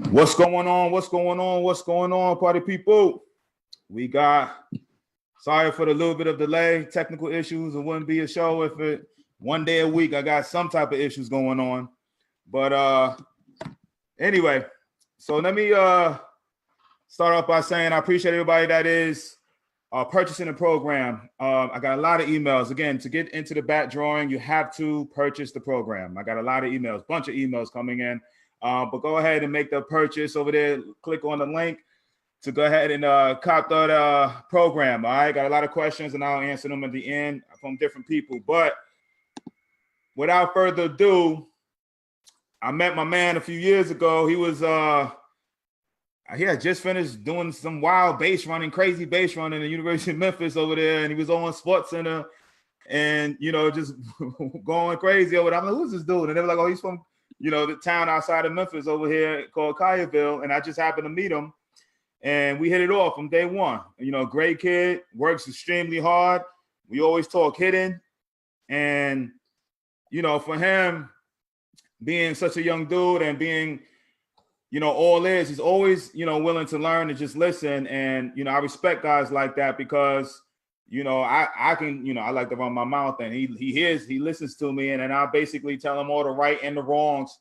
What's going on? What's going on? What's going on, party people? We got, sorry for the little bit of delay, technical issues. It wouldn't be a show if it one day a week. I got some type of issues going on. But anyway, so let me start off by saying I appreciate everybody that is purchasing the program. I got a lot of emails. Again, to get into the bat drawing, you have to purchase the program. I got a lot of emails, bunch of emails coming in. But go ahead and make the purchase over there. Click on the link to go ahead and cop that program. All right, got a lot of questions and I'll answer them at the end from different people. But without further ado, I met my man a few years ago. He was he had just finished doing some wild base running, crazy base running at the University of Memphis over there, and he was on Sports Center and just going crazy over there. I'm like, who's this dude? And they were like, oh, he's from the town outside of Memphis over here called Collierville. And I just happened to meet him and we hit it off from day one. Great kid, works extremely hard. We always talk hitting. And, for him being such a young dude and being, all is, he's always, willing to learn and just listen. And, I respect guys like that because, I can, I like to run my mouth and he listens to me. And then I basically tell him all the right and the wrongs,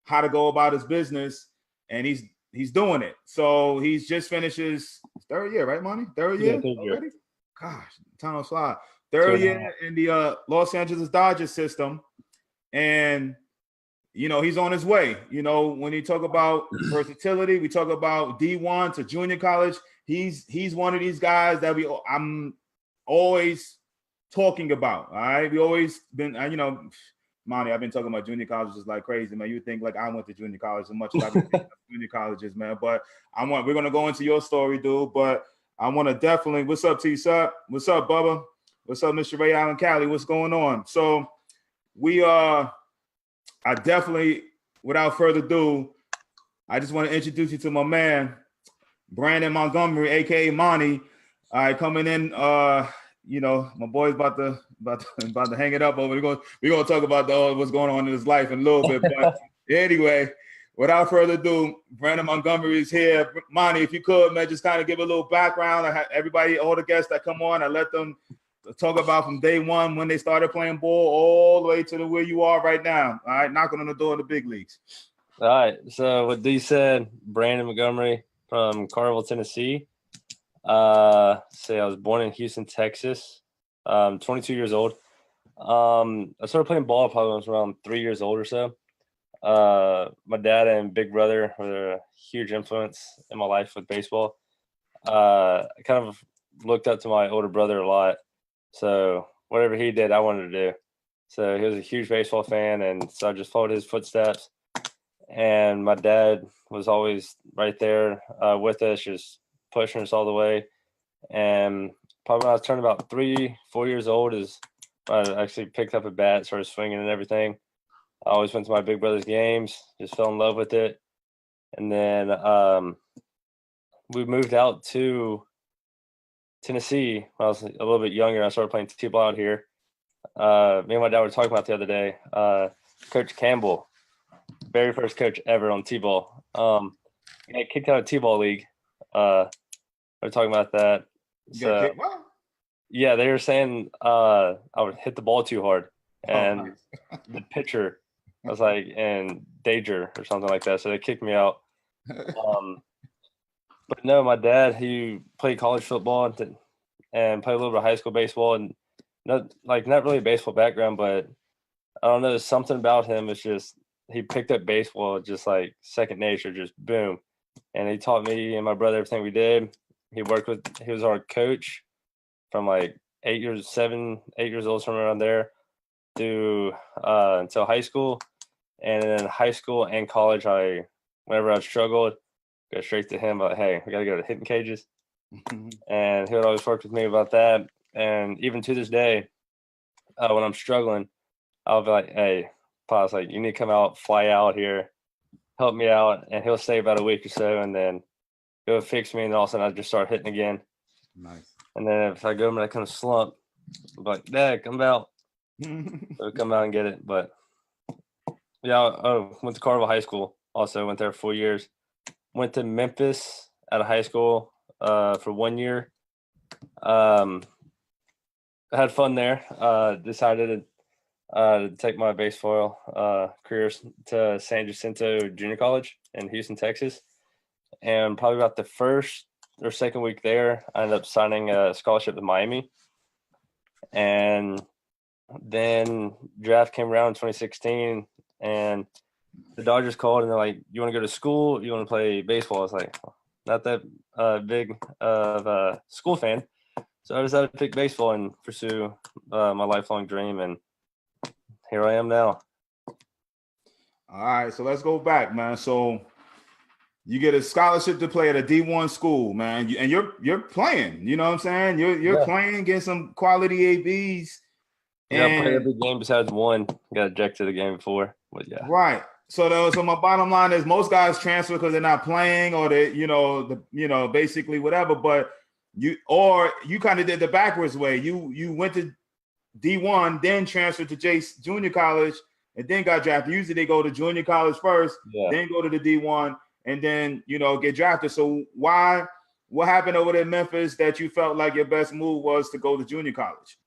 how to go about his business. And he's doing it. So he's just finished his third year, right, Monty? Third year already? Gosh, time will fly. Third year in the Los Angeles Dodgers system. And, he's on his way. When you talk about versatility, we talk about D1 to junior college. He's one of these guys that I'm always talking about. All right, we always been, Monty, I've been talking about junior colleges like crazy, man. You think like I went to junior college as much as I've been junior colleges, man. But we're gonna go into your story, dude. But I want to definitely. What's up, T-Sup? What's up, Bubba? What's up, Mr. Ray Allen Cali? What's going on? So I definitely, without further ado, I just want to introduce you to my man, Brandon Montgomery, aka Monty. All right, coming in. My boy's about to hang it up over. We're gonna talk about what's going on in his life in a little bit. But anyway, without further ado, Brandon Montgomery is here. Monty, if you could, man, just kind of give a little background. I have everybody, all the guests that come on, I let them talk about from day one when they started playing ball all the way to where you are right now. All right, knocking on the door of the big leagues. All right. So what D said, Brandon Montgomery from Carville, Tennessee. I was born in Houston, Texas. 22 years old. I started playing ball probably when I was around 3 years old or so. My dad and big brother were a huge influence in my life with baseball. I kind of looked up to my older brother a lot. So whatever he did, I wanted to do. So he was a huge baseball fan, and so I just followed his footsteps. And my dad was always right there with us, just pushing us all the way. And probably when I was turning about 3-4 years old is when I actually picked up a bat, started swinging and everything. I always went to my big brother's games, just fell in love with it. And then we moved out to Tennessee when I was a little bit younger. I started playing t-ball out here. Me and my dad were talking about the other day. Coach Campbell, very first coach ever on t-ball. Got kicked out of t-ball league. We're talking about that. So, yeah, they were saying I would hit the ball too hard, and the pitcher was like in danger or something like that. So they kicked me out. But no, my dad, he played college football and played a little bit of high school baseball, and not really a baseball background, but I don't know, there's something about him. It's just he picked up baseball just like second nature, just boom. And he taught me and my brother everything we did. He was our coach from like 8 years old, somewhere around there, through until high school. And then high school and college, whenever I struggled, go straight to him about, hey, we got to go to hitting cages. And he would always work with me about that. And even to this day, when I'm struggling, I'll be like, hey, Pa's like, you need to come out, fly out here, help me out. And he'll stay about a week or so, and then he'll fix me, and all of a sudden I just start hitting again. Nice. And then if I go in that kind of slump, I'm like, Dad, come out. So come out and get it. But yeah, I went to Carville High School. Also went there for 4 years. went to Memphis out of high school for 1 year. I had fun there. Decided to take my baseball career to San Jacinto Junior College in Houston, Texas. And probably about the first or second week there, I ended up signing a scholarship to Miami. And then draft came around in 2016, and the Dodgers called and they're like, "You want to go to school? You want to play baseball?" I was like, not that big of a school fan. So I decided to pick baseball and pursue my lifelong dream, and here I am now. All right, so let's go back, man. So you get a scholarship to play at a D1 school, man, and you're playing. You know what I'm saying? You're playing, getting some quality ABs. Yeah, I played every game besides one. Got ejected the game before, but yeah. Right. So my bottom line is most guys transfer because they're not playing, or they, basically whatever. But you kind of did the backwards way. You went to D1, then transferred to Jace Junior College, and then got drafted. Usually they go to junior college first, then go to the D1, and then get drafted. So what happened over there in Memphis that you felt like your best move was to go to junior college?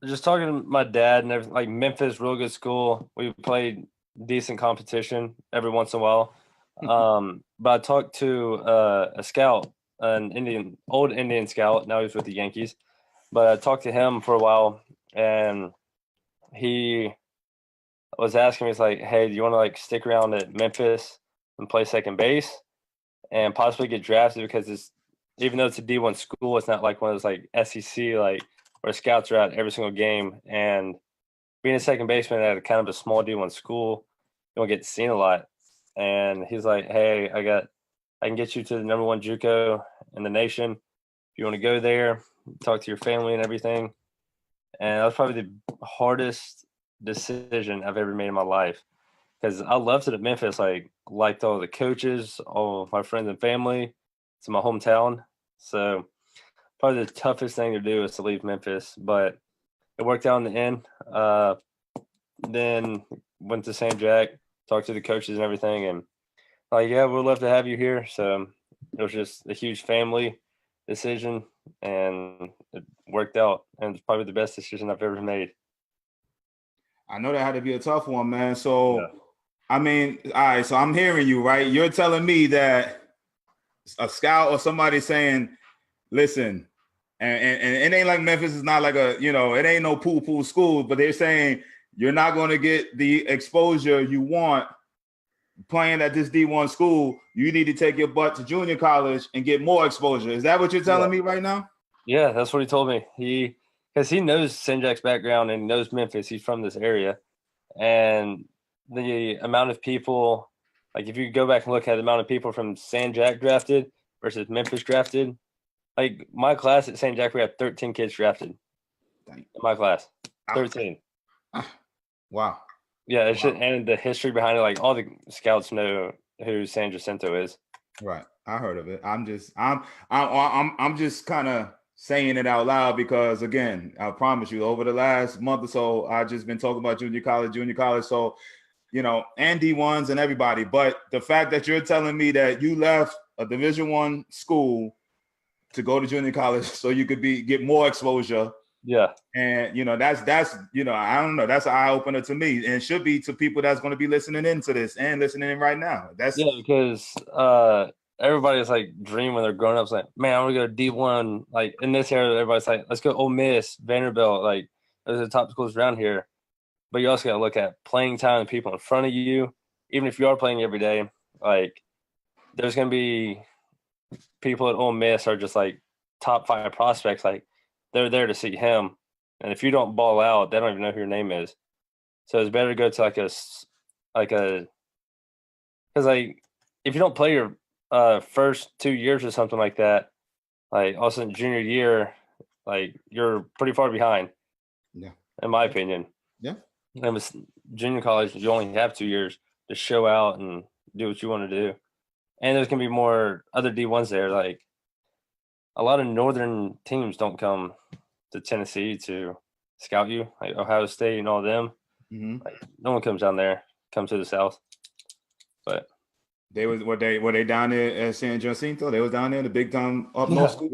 Just talking to my dad and everything, like Memphis, real good school. We played decent competition every once in a while. But I talked to a scout, an old Indian scout. Now he's with the Yankees. But I talked to him for a while, and he was asking me, he's like, "Hey, do you want to like stick around at Memphis and play second base and possibly get drafted?" Because even though it's a D1 school, it's not like one of those like SEC where scouts are at every single game. And being a second baseman at a kind of a small D1 school, you don't get seen a lot. And he's like, "Hey, I can get you to the number one JUCO in the nation. If you want to go there, talk to your family and everything." And that was probably the hardest decision I've ever made in my life, because I loved it at Memphis. Liked all the coaches, all my friends and family. It's my hometown. So probably the toughest thing to do is to leave Memphis, but it worked out in the end. Then went to St. Jack, talked to the coaches and everything, and we'd love to have you here. So it was just a huge family decision, and it worked out, and it's probably the best decision I've ever made. I know that had to be a tough one, man. So, I mean, all right, so I'm hearing you, right? You're telling me that a scout or somebody saying, listen, and it ain't like Memphis is not like it ain't no pool school, but they're saying you're not going to get the exposure you want playing at this D1 school. You need to take your butt to junior college and get more exposure. Is that what you're telling me right now? Yeah, that's what he told me. Because he knows St. Jack's background and knows Memphis. He's from this area. And the amount of people, like if you go back and look at the amount of people from St. Jack drafted versus Memphis drafted, like my class at St. Jack, we had 13 kids drafted. In my class, 13. Wow. Yeah, it's just, and the history behind it, like all the scouts know who San Jacinto is. Right, I heard of it. I'm just kind of saying it out loud because, again, I promise you, over the last month or so, I've just been talking about junior college. So, and D1s and everybody. But the fact that you're telling me that you left a Division I school to go to junior college so you could get more exposure. Yeah. And, that's I don't know. That's an eye opener to me, and should be to people that's going to be listening into this and listening in right now. Because everybody's like dream when they're growing up, like, man, I'm going to go to D1. Like in this area, everybody's like, let's go Ole Miss, Vanderbilt. Like those are the top schools around here. But you also got to look at playing time and people in front of you. Even if you are playing every day, like there's going to be people at Ole Miss are just like top 5 prospects. Like they're there to see him. And if you don't ball out, they don't even know who your name is. So it's better to go to because if you don't play your first 2 years or something like that, like all of a sudden junior year, like you're pretty far behind. Yeah. In my opinion. Yeah. And with junior college, you only have 2 years to show out and do what you want to do. And there's going to be more other D1s there. Like a lot of northern teams don't come to Tennessee to scout you, like Ohio State and all them. Mm-hmm. Like no one comes down there, come to the South. But They were they down there at San Jacinto? They was down there, the big time up north Yeah, school.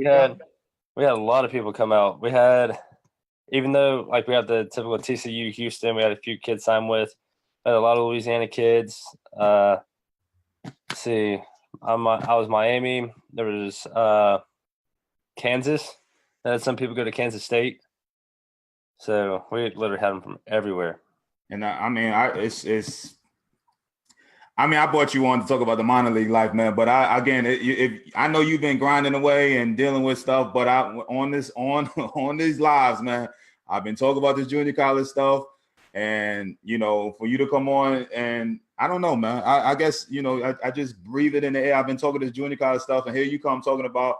we had a lot of people come out. We had, even though like we had the typical TCU Houston, we had a few kids sign with. We had a lot of Louisiana kids. Let's see, I was Miami. There was Kansas. I had some people go to Kansas State. So we literally had them from everywhere. And I mean, it's. I mean, I brought you on to talk about the minor league life, man. But I know you've been grinding away and dealing with stuff, but on on these lives, man, I've been talking about this junior college stuff, and for you to come on, and I don't know, man. I guess I just breathe it in the air. I've been talking this junior college stuff, and here you come talking about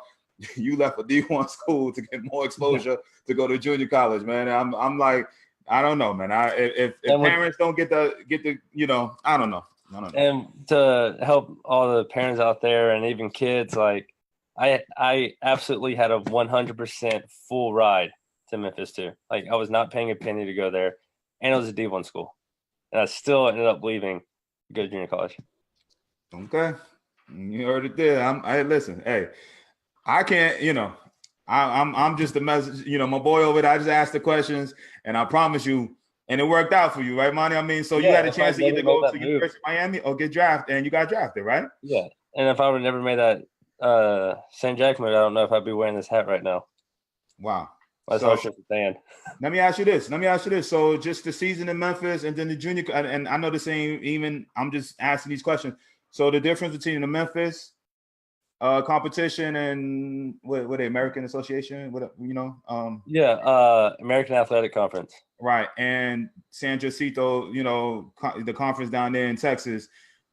you left a D1 school to get more exposure to go to junior college, man. I'm like, I don't know, man. If parents don't get the I don't know. And to help all the parents out there and even kids, like I absolutely had a 100% full ride to Memphis too. Like I was not paying a penny to go there, and it was a D1 school, and I still ended up leaving to go to junior college. Okay, you heard it there. Hey, listen, hey, I can't, I'm just a message, my boy over there. I just asked the questions, and I promise you. And it worked out for you, right, Monty? I mean, so you had a chance to either go to University of Miami or get drafted, and you got drafted, right? Yeah. And if I would have never made that St. Jack move, I don't know if I'd be wearing this hat right now. Wow. That's how it's just a band. Let me ask you this. So just the season in Memphis and then the junior, and I know the same, even I'm just asking these questions. So the difference between the Memphis competition and what the American Association, American Athletic Conference. Right. And San Jacinto, the conference down there in Texas,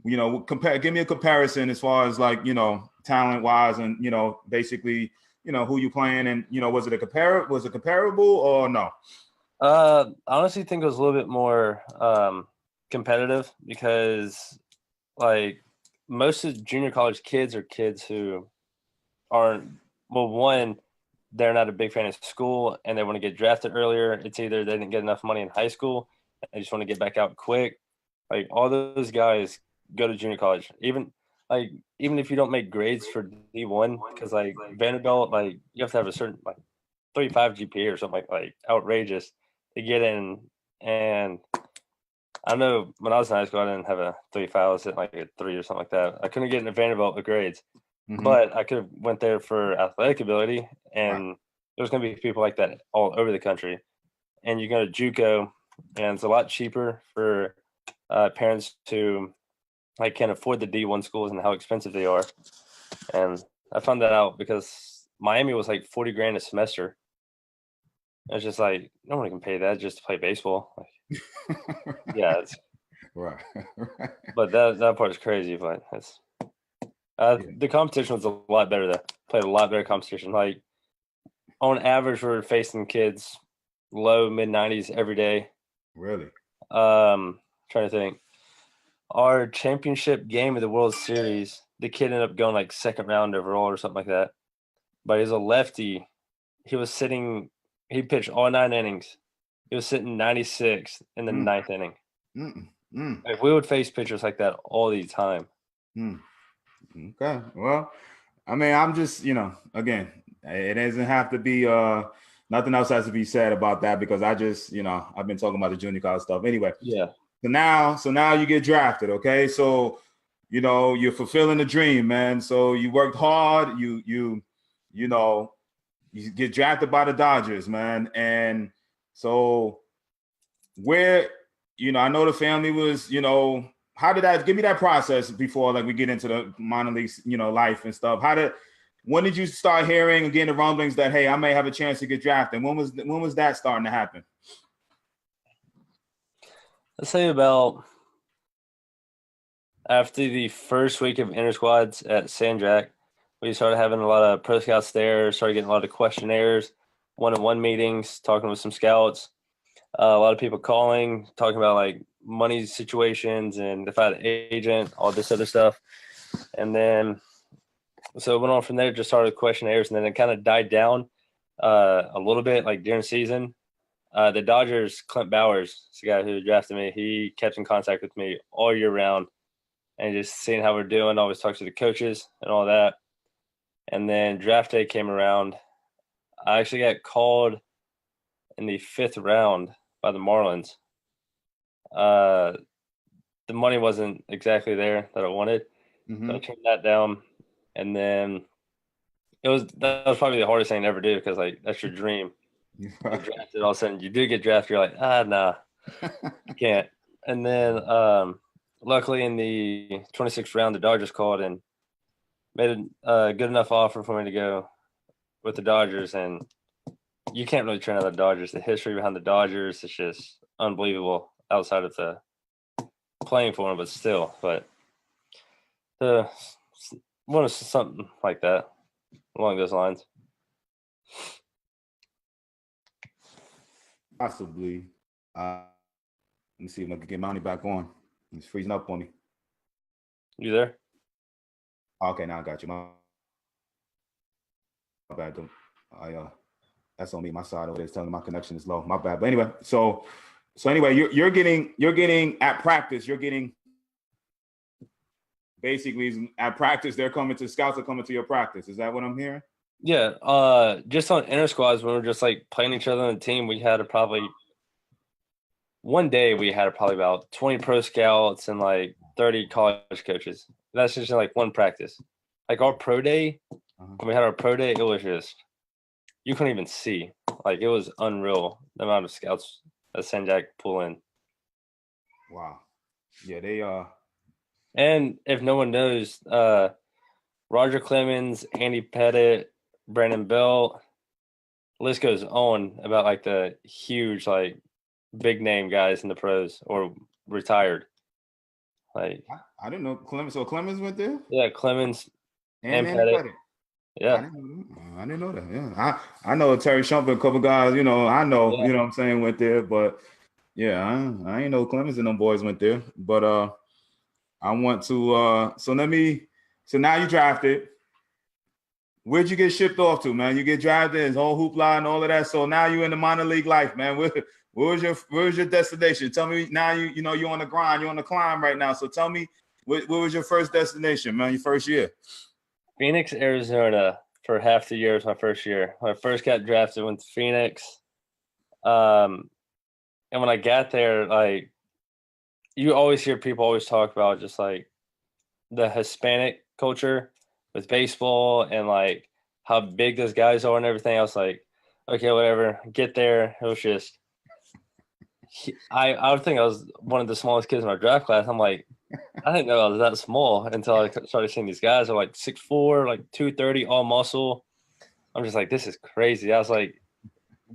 give me a comparison as far as like, talent wise and, basically, who you playing and, was it comparable or no? I honestly think it was a little bit more competitive because like most of the junior college kids are kids who aren't, well, one, they're not a big fan of school and they want to get drafted earlier. It's either they didn't get enough money in high school and they just want to get back out quick. Like all those guys go to junior college. Even if you don't make grades for D1, because like Vanderbilt, like you have to have a certain like 35 GPA or something like outrageous to get in. And I know when I was in high school, I didn't have a 35. I was hitting like a 3 or something like that. I couldn't get into Vanderbilt with grades. Mm-hmm. But I could have went there for athletic ability, and there's going to be people like that all over the country. And you go to JUCO, and it's a lot cheaper for parents to like can't afford the D1 schools and how expensive they are. And I found that out because Miami was like $40,000 a semester. It's just like no one can pay that just to play baseball. Like, yeah, it's right. But that part is crazy. But it's. The competition was a lot better. Played a lot better competition. Like on average, we're facing kids low mid 90s every day. Really? Trying to think. Our championship game of the World Series, the kid ended up going like second round overall or something like that. But he's a lefty. He pitched all 9 innings. He was sitting 96 in the 9th inning. Like we would face pitchers like that all the time. Okay. Well, I mean, I'm just, again, it doesn't have to be nothing else has to be said about that because I just, I've been talking about the junior college stuff. Anyway. Yeah. So now you get drafted, okay? So, you're fulfilling the dream, man. So you worked hard, you get drafted by the Dodgers, man. And so where, I know the family was, how did that give me that process before like we get into the minor leagues, life and stuff? When did you start hearing again the rumblings that hey, I may have a chance to get drafted? When was that starting to happen? Let's say about after the first week of inter squads at San Jack, we started having a lot of pro scouts there, started getting a lot of questionnaires, one-on-one meetings, talking with some scouts, a lot of people calling, talking about like money situations and if I had an agent, all this other stuff. And then, so it went on from there, just started questionnaires, and then it kind of died down a little bit, like during season. The Dodgers, Clint Bowers, the guy who drafted me, he kept in contact with me all year round. and just seeing how we're doing. Always talk to the coaches and all that. And then draft day came around. I actually got called in the 5th round by the Marlins. The money wasn't exactly there that I wanted. Mm-hmm. So I turned that down. And then that was probably the hardest thing to ever do because like that's your dream. You get drafted, all of a sudden you do get drafted, you're like, nah, you can't. And then luckily in the 26th round, the Dodgers called and made a good enough offer for me to go with the Dodgers. And you can't really turn out the Dodgers. The history behind the Dodgers is just unbelievable outside of the playing for them, but still. But one is something like that along those lines. Possibly. Let me see if I can get Mounty back on. He's freezing up on me. You there? Okay, now I got you. My bad. That's on me. My side over there is telling me my connection is low. My bad. But anyway, so anyway, you're getting at practice. You're getting basically at practice. Scouts are coming to your practice. Is that what I'm hearing? Yeah. Just on inter squads when we're just like playing each other on the team, we had one day we had probably about 20 pro scouts and like 30 college coaches. That's just like one practice. Like our pro day, when we had our pro day, it was just you couldn't even see. Like it was unreal the amount of scouts that San Jack pull in. Wow. Yeah, they are. And if no one knows, Roger Clemens, Andy Pettit, Brandon Belt, list goes on about like the huge like big name guys in the pros or retired. Like I didn't know Clemens. So Clemens went there? Yeah, Clemens and Pettit. Yeah. I didn't know that. Yeah. I know Terry Shumpert, a couple guys, I know, Yeah. what I'm saying, went there, but yeah, I ain't know Clemens and them boys went there. But I want to so now you drafted. Where'd you get shipped off to, man? You get drafted, it's whole hoopla and all of that. So now you're in the minor league life, man. Where was your destination? Tell me now. You're on the grind. You're on the climb right now. So tell me, where was your first destination, man? Your first year? Phoenix, Arizona for half the year was my first year. When I first got drafted, went to Phoenix. And when I got there, like you always hear people always talk about just like the Hispanic culture with baseball and like how big those guys are and everything. I was like, okay, whatever. Get there. It was just I would think I was one of the smallest kids in our draft class. I'm like, I didn't know I was that small until I started seeing these guys are like 6'4", like 230, all muscle. I'm just like, this is crazy. I was like,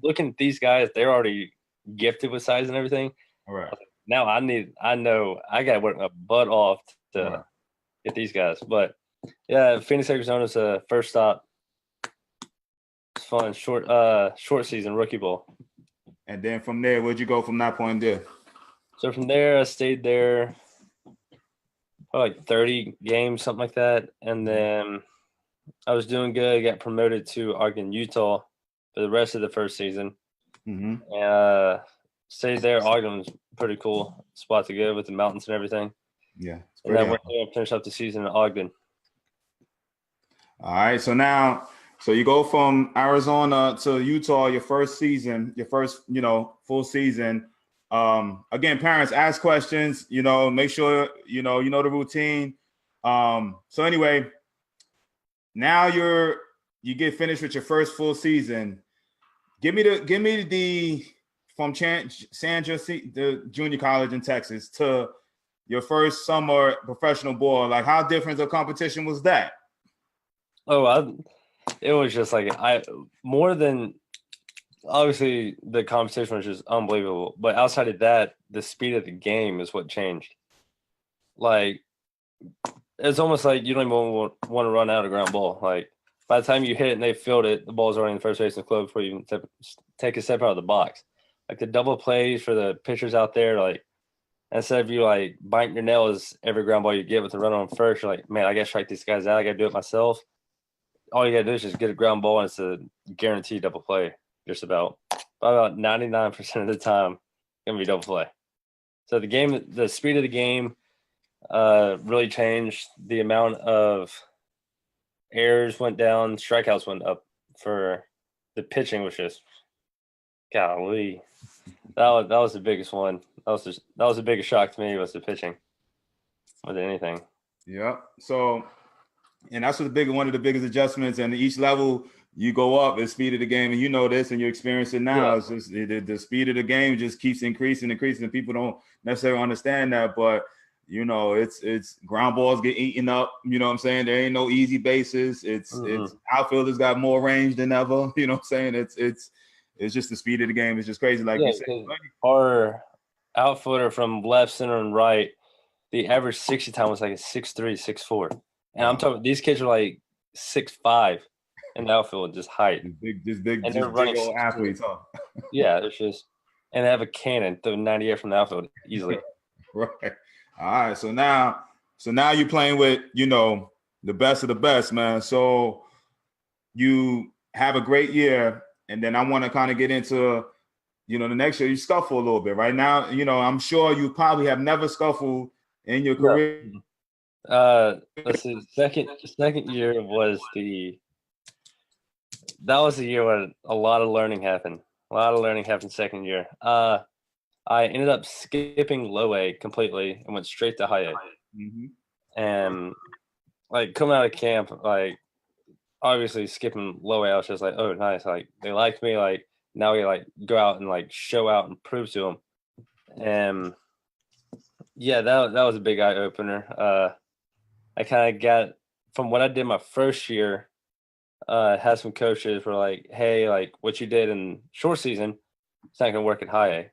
looking at these guys, they're already gifted with size and everything. All right. Like, now I know I got to work my butt off to get these guys. But yeah, Phoenix, Arizona is the first stop. It's fun. Short season, rookie ball. And then from there, where'd you go from that point there? So from there, I stayed there for like 30 games, something like that. And then I was doing good. Got promoted to Ogden, Utah for the rest of the first season. Mm-hmm. Stayed there. Ogden was a pretty cool spot to go with the mountains and everything. Yeah. And then went there and finished up the season in Ogden. All right. So you go from Arizona to Utah, your first season, full season. Again, parents, ask questions, make sure, you know the routine. So anyway, now you get finished with your first full season. Give me the from San Jose, the junior college in Texas, to your first summer professional ball. Like, how different the competition was that? It was just like more than obviously the competition was just unbelievable. But outside of that, the speed of the game is what changed. Like, it's almost like you don't even want to run out a ground ball. Like, by the time you hit it and they field it, the ball's already in the first base and club before you even take a step out of the box. Like the double plays for the pitchers out there, like instead of you like biting your nails every ground ball you get with the runner on first, you're like, man, I gotta strike these guys out. I gotta do it myself. All you gotta do is just get a ground ball and it's a guaranteed double play. Just about 99% of the time, gonna be double play. So the speed of the game, really changed. The amount of errors went down, strikeouts went up for the pitching, which is golly. That was the biggest one. That was the biggest shock to me was the pitching more than anything. Yeah. So, and that's one of the biggest adjustments. And each level you go up, the speed of the game, and you know this, and you experience it now. Yeah. It's just the speed of the game just keeps increasing, and people don't necessarily understand that. But you know, it's ground balls get eaten up. You know what I'm saying? There ain't no easy bases. It's outfielders got more range than ever. You know what I'm saying? It's just the speed of the game. It's just crazy, like you said. Our outfielder from left, center, and right, the average 60 time was like a 6'3", 6'4". And I'm talking these kids are like 6'5" in the outfield, just height. Big old athletes, huh? Yeah, it's just, and they have a cannon, throw 98 from the outfield easily. Right. All right. So now you're playing with, you know, the best of the best, man. So you have a great year, and then I want to kind of get into, you know, the next year you scuffle a little bit. Right now, you know, I'm sure you probably have never scuffled in your career. Let's see. Second year was that was the year where a lot of learning happened. A lot of learning happened second year. I ended up skipping low A completely and went straight to high A. Mm-hmm. And like coming out of camp, like obviously skipping low A, I was just like, oh, nice. Like they liked me. Like now we like go out and like show out and prove to them. And yeah, that was a big eye opener. I kind of got from what I did my first year. Had some coaches were like, hey, like what you did in short season, it's not gonna work at high A.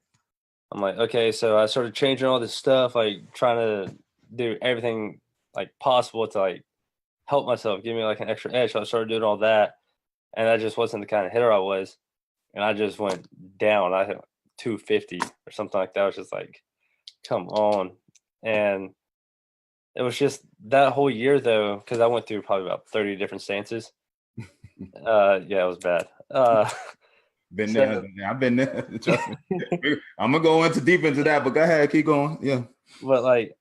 I'm like, okay, so I started changing all this stuff, like trying to do everything like possible to like help myself, give me like an extra edge. So I started doing all that, and that just wasn't the kind of hitter I was, and I just went down. I hit 250 or something like that. I was just like, come on, and it was just that whole year though, because I went through probably about 30 different stances. Yeah, it was bad. Been there. I've been there. Trust me. I'm gonna go deep into that, but go ahead, keep going. Yeah. But like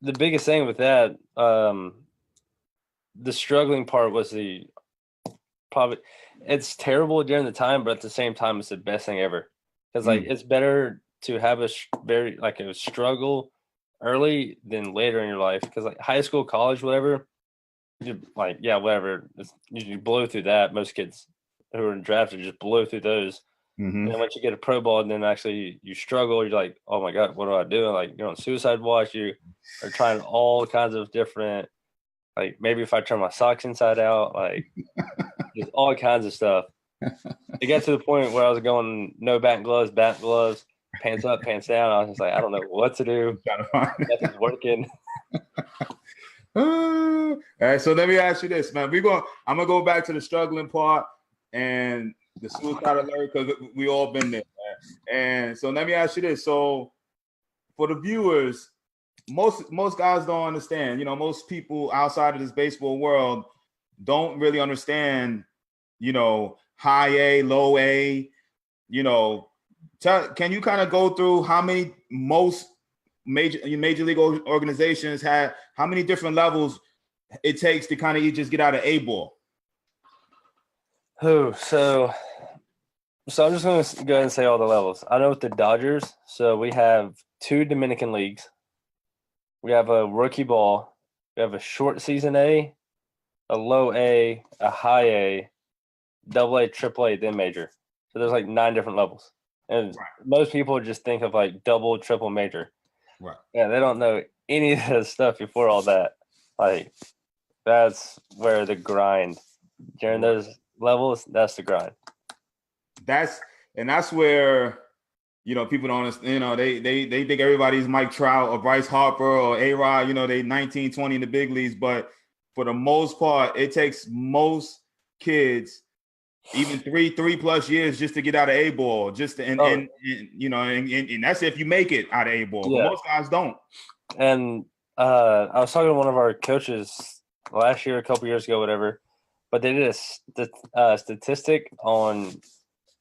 the biggest thing with that, the struggling part was it's terrible during the time, but at the same time, it's the best thing ever. Because like it's better to have a struggle early than later in your life. Because like high school, college, whatever, whatever, you blow through that. Most kids who are drafted just blow through those. Mm-hmm. And then once you get a pro ball and then actually you struggle, you're like, oh my God, what do I do? Like you're on suicide watch, you are trying all kinds of different, like maybe if I turn my socks inside out, like just all kinds of stuff. It got to the point where I was going no bat gloves, pants up, pants down. I was just like, I don't know what to do. Nothing's working. All right, so let me ask you this, man. I'm gonna go back to the struggling part and the suicide alert because we all been there, man. And so let me ask you this. So for the viewers, most guys don't understand. You know, most people outside of this baseball world don't really understand. You know, high A, low A. You know, can you kind of go through how many most major league organizations have, how many different levels it takes to kind of just get out of A ball? So I'm just going to go ahead and say all the levels. I know with the Dodgers, so we have 2 Dominican leagues. We have a rookie ball. We have a short season A, a low A, a high A, double A, triple A, then major. So there's like 9 different levels. And most people just think of like double, triple, major. Right. Yeah, they don't know any of the stuff before all that. Like that's where the grind during those levels. That's the grind. That's where, you know, people don't understand. You know, they think everybody's Mike Trout or Bryce Harper or A-Rod. You know, they 19, 20 in the big leagues, but for the most part, it takes most kids even three plus years just to get out of A ball. And you know, and that's if you make it out of A ball. Yeah. But most guys don't. And I was talking to one of our coaches last year, a couple years ago, whatever. But they did a statistic on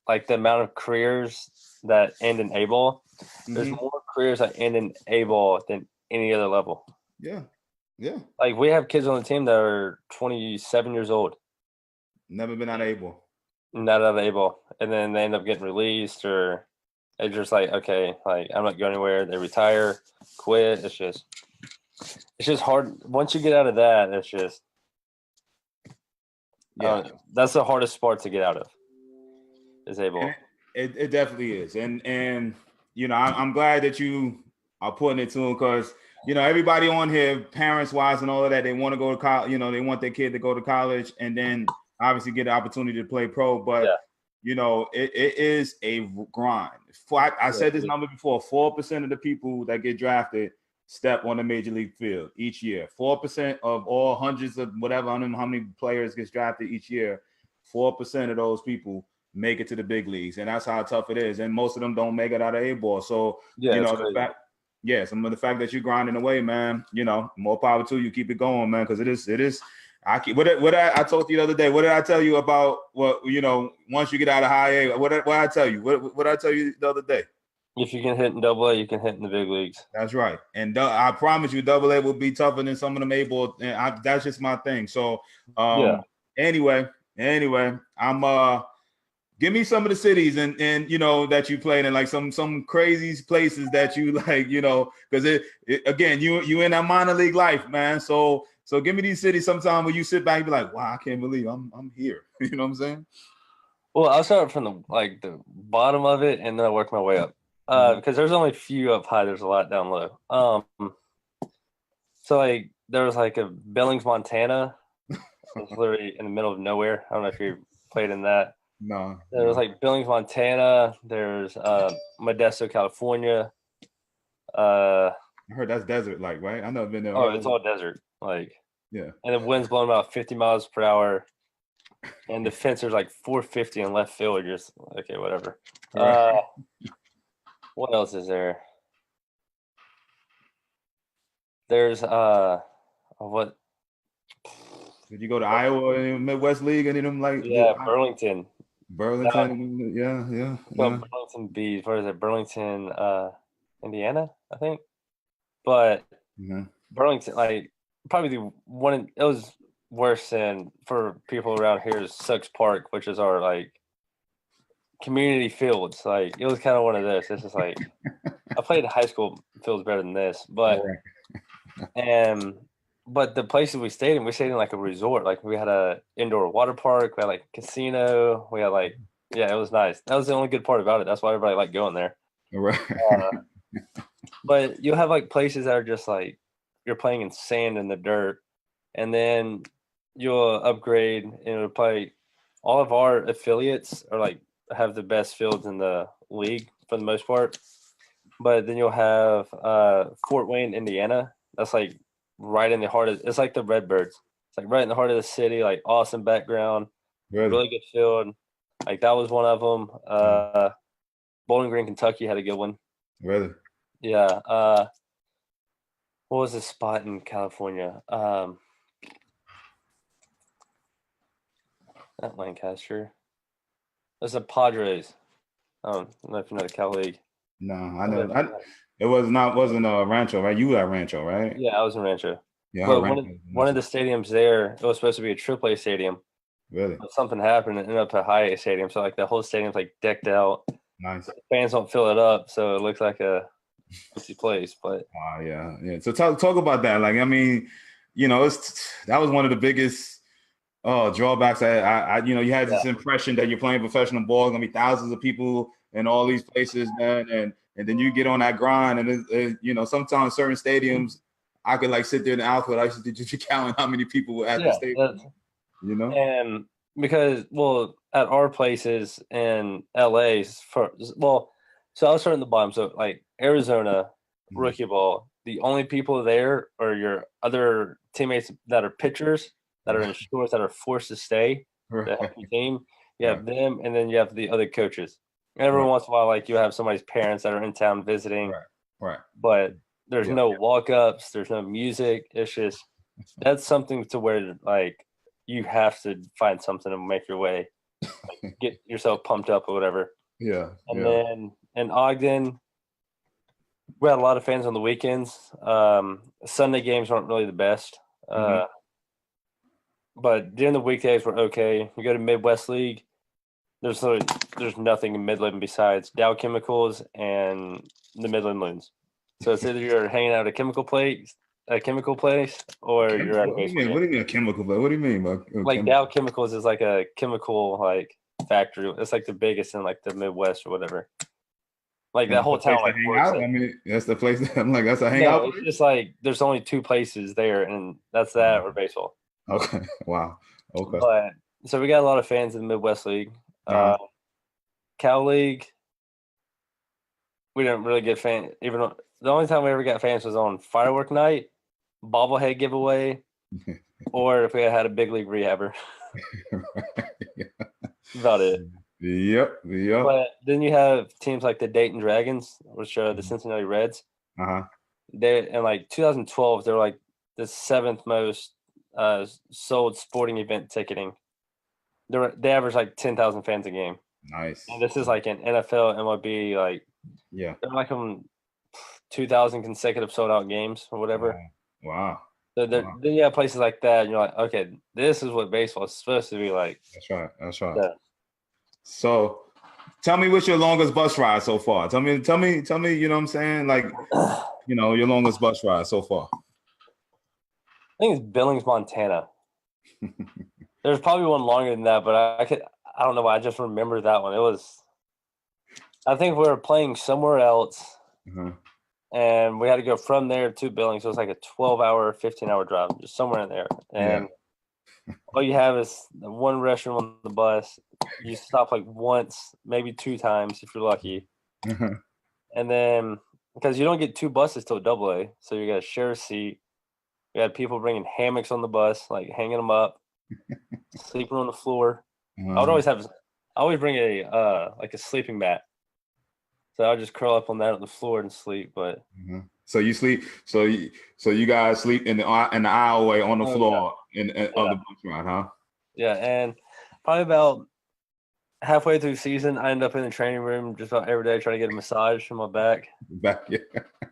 like the amount of careers that end in A ball. Mm-hmm. There's more careers that end in A ball than any other level. Yeah. Yeah. Like we have kids on the team that are 27 years old, Never been unable. not out of able, and then they end up getting released, or they're just like, okay, like I'm not going anywhere. They retire, quit. It's just hard once you get out of that. It's just Yeah. that's the hardest part to get out of. Is able. It definitely is, and you know I'm glad that you are putting it to them because you know everybody on here, parents wise and all of that, they want to go to college. You know they want their kid to go to college and then obviously get the opportunity to play pro. But you know it is a grind. I said this number before: 4% of the people that get drafted step on the major league field each year. 4% of all hundreds of whatever, I don't know how many players gets drafted each year. 4% of those people make it to the big leagues, and that's how tough it is. And most of them don't make it out of A-ball. So you know the fact, some of the fact that you're grinding away, man. You know, more power to you. Keep it going, man, because it is. I told you the other day. What did I tell you about what you know? Once you get out of high A, what did I tell you? What did I tell you the other day? If you can hit in Double A, you can hit in the big leagues. That's right, and I promise you, Double A will be tougher than some of them A-ball. And that's just my thing. So, anyway, I'm give me some of the cities and you know that you played in, like some crazy places that you like, you know, because again you in that minor league life, man. So give me these cities sometime where you sit back and be like, wow, I can't believe I'm here. You know what I'm saying? Well, I'll start from the bottom of it and then I work my way up. Because there's only a few up high, there's a lot down low. So like there was like a Billings, Montana. It's literally in the middle of nowhere. I don't know if you played in that. No. There was like Billings, Montana. There's Modesto, California. I heard that's desert, like, right? I never been there. Oh, it's all desert, like. Yeah. And the wind's blowing about 50 miles per hour, and the fencer's like 450 in left field. You're just okay, whatever. Right. What else is there? There's what? Did you go to Iowa in Midwest League and them like? Yeah, Burlington. Yeah. Well, Burlington Bees. What is it? Burlington, Indiana, I think. But Burlington, like, probably the one. It was worse than for people around here is Suggs Park, which is our like community fields. Like, it was kind of one of this. This is like I played high school fields better than this, but but the places we stayed in like a resort. Like we had a indoor water park, we had like a casino, we had like it was nice. That was the only good part about it. That's why everybody liked going there. Right. But you'll have like places that are just like you're playing in sand and the dirt, and then you'll upgrade and it'll play. All of our affiliates are like have the best fields in the league for the most part. But then you'll have Fort Wayne, Indiana. That's like right in the heart of. It's like the Redbirds. It's like right in the heart of the city. Like awesome background, really good field. Like that was one of them. Bowling Green, Kentucky had a good one. Really? Yeah. What was the spot in California? Not Lancaster. There's the Padres. I don't know if you know the Cal League. No, I know. It wasn't a Rancho, right? You were at Rancho, right? Yeah, I was in Rancho. Yeah, but one of the stadiums there, it was supposed to be a AAA stadium. Really? But something happened and it ended up a high A stadium. So like the whole stadium's like decked out. Nice. The fans don't fill it up, so it looks like a empty place. But yeah. So talk about that. Like, I mean, you know, that was one of the biggest drawbacks. I you know, you had this impression that you're playing professional ball, gonna be thousands of people in all these places, man, and then you get on that grind, and you know, sometimes certain stadiums, I could like sit there in the outfield. I used to just count how many people were at the stadium. You know, and because at our places in LA, so I'll start in the bottom. So like Arizona, rookie ball, the only people there are your other teammates that are pitchers that are in shorts that are forced to stay to help your team. You have them, and then you have the other coaches. Every once in a while, like you have somebody's parents that are in town visiting. Right. But there's no walk-ups. There's no music. It's just that's something to where like you have to find something to make your way, like, get yourself pumped up or whatever. Yeah. And then in Ogden, We had a lot of fans on the weekends. Sunday games aren't really the best. But during the weekdays, we're okay. You go to Midwest League, there's nothing in Midland besides Dow Chemicals and the Midland Loons. So it's either you're hanging out at a chemical place, or you're at a What do you baseball mean? game. What do you mean a chemical? But what do you mean by Like Dow Chemicals is like a chemical factory. It's like the biggest in like the Midwest or whatever. Like that whole town like works. I mean, that's the place. I'm like, that's a hangout. No, it's just like there's only two places there, and that's that or baseball. Okay. Wow. Okay. But so we got a lot of fans in the Midwest League. Cal League, we didn't really get fans. Even the only time we ever got fans was on firework night, bobblehead giveaway, or if we had a big league rehabber. About it. Yep. But then you have teams like the Dayton Dragons, which are the Cincinnati Reds. They in like 2012, they're like the 7th most sold sporting event ticketing. They average like 10,000 fans a game. Nice. And this is like an NFL, MLB, like they're like on 2,000 consecutive sold out games or whatever. Wow. So then you have places like that, and you're like, okay, this is what baseball is supposed to be like. That's right. Yeah. So, tell me what's your longest bus ride so far. Tell me. You know what I'm saying? Like, you know, your longest bus ride so far. I think it's Billings, Montana. There's probably one longer than that, but I don't know why. I just remember that one. I think we were playing somewhere else, and we had to go from there to Billings. So it was like a 12-hour, 15-hour drive, just somewhere in there. And all you have is one restroom on the bus. You stop like once, maybe 2 times if you're lucky. And then because you don't get 2 buses till AA, so you got to share a seat. We had people bringing hammocks on the bus, like hanging them up, sleeping on the floor. I would always bring a sleeping mat. So I'll just curl up on that on the floor and sleep. But so you sleep. So you guys sleep in the aisleway on the floor of the bus ride, huh? Yeah, and probably about halfway through the season, I end up in the training room just about every day trying to get a massage from my back.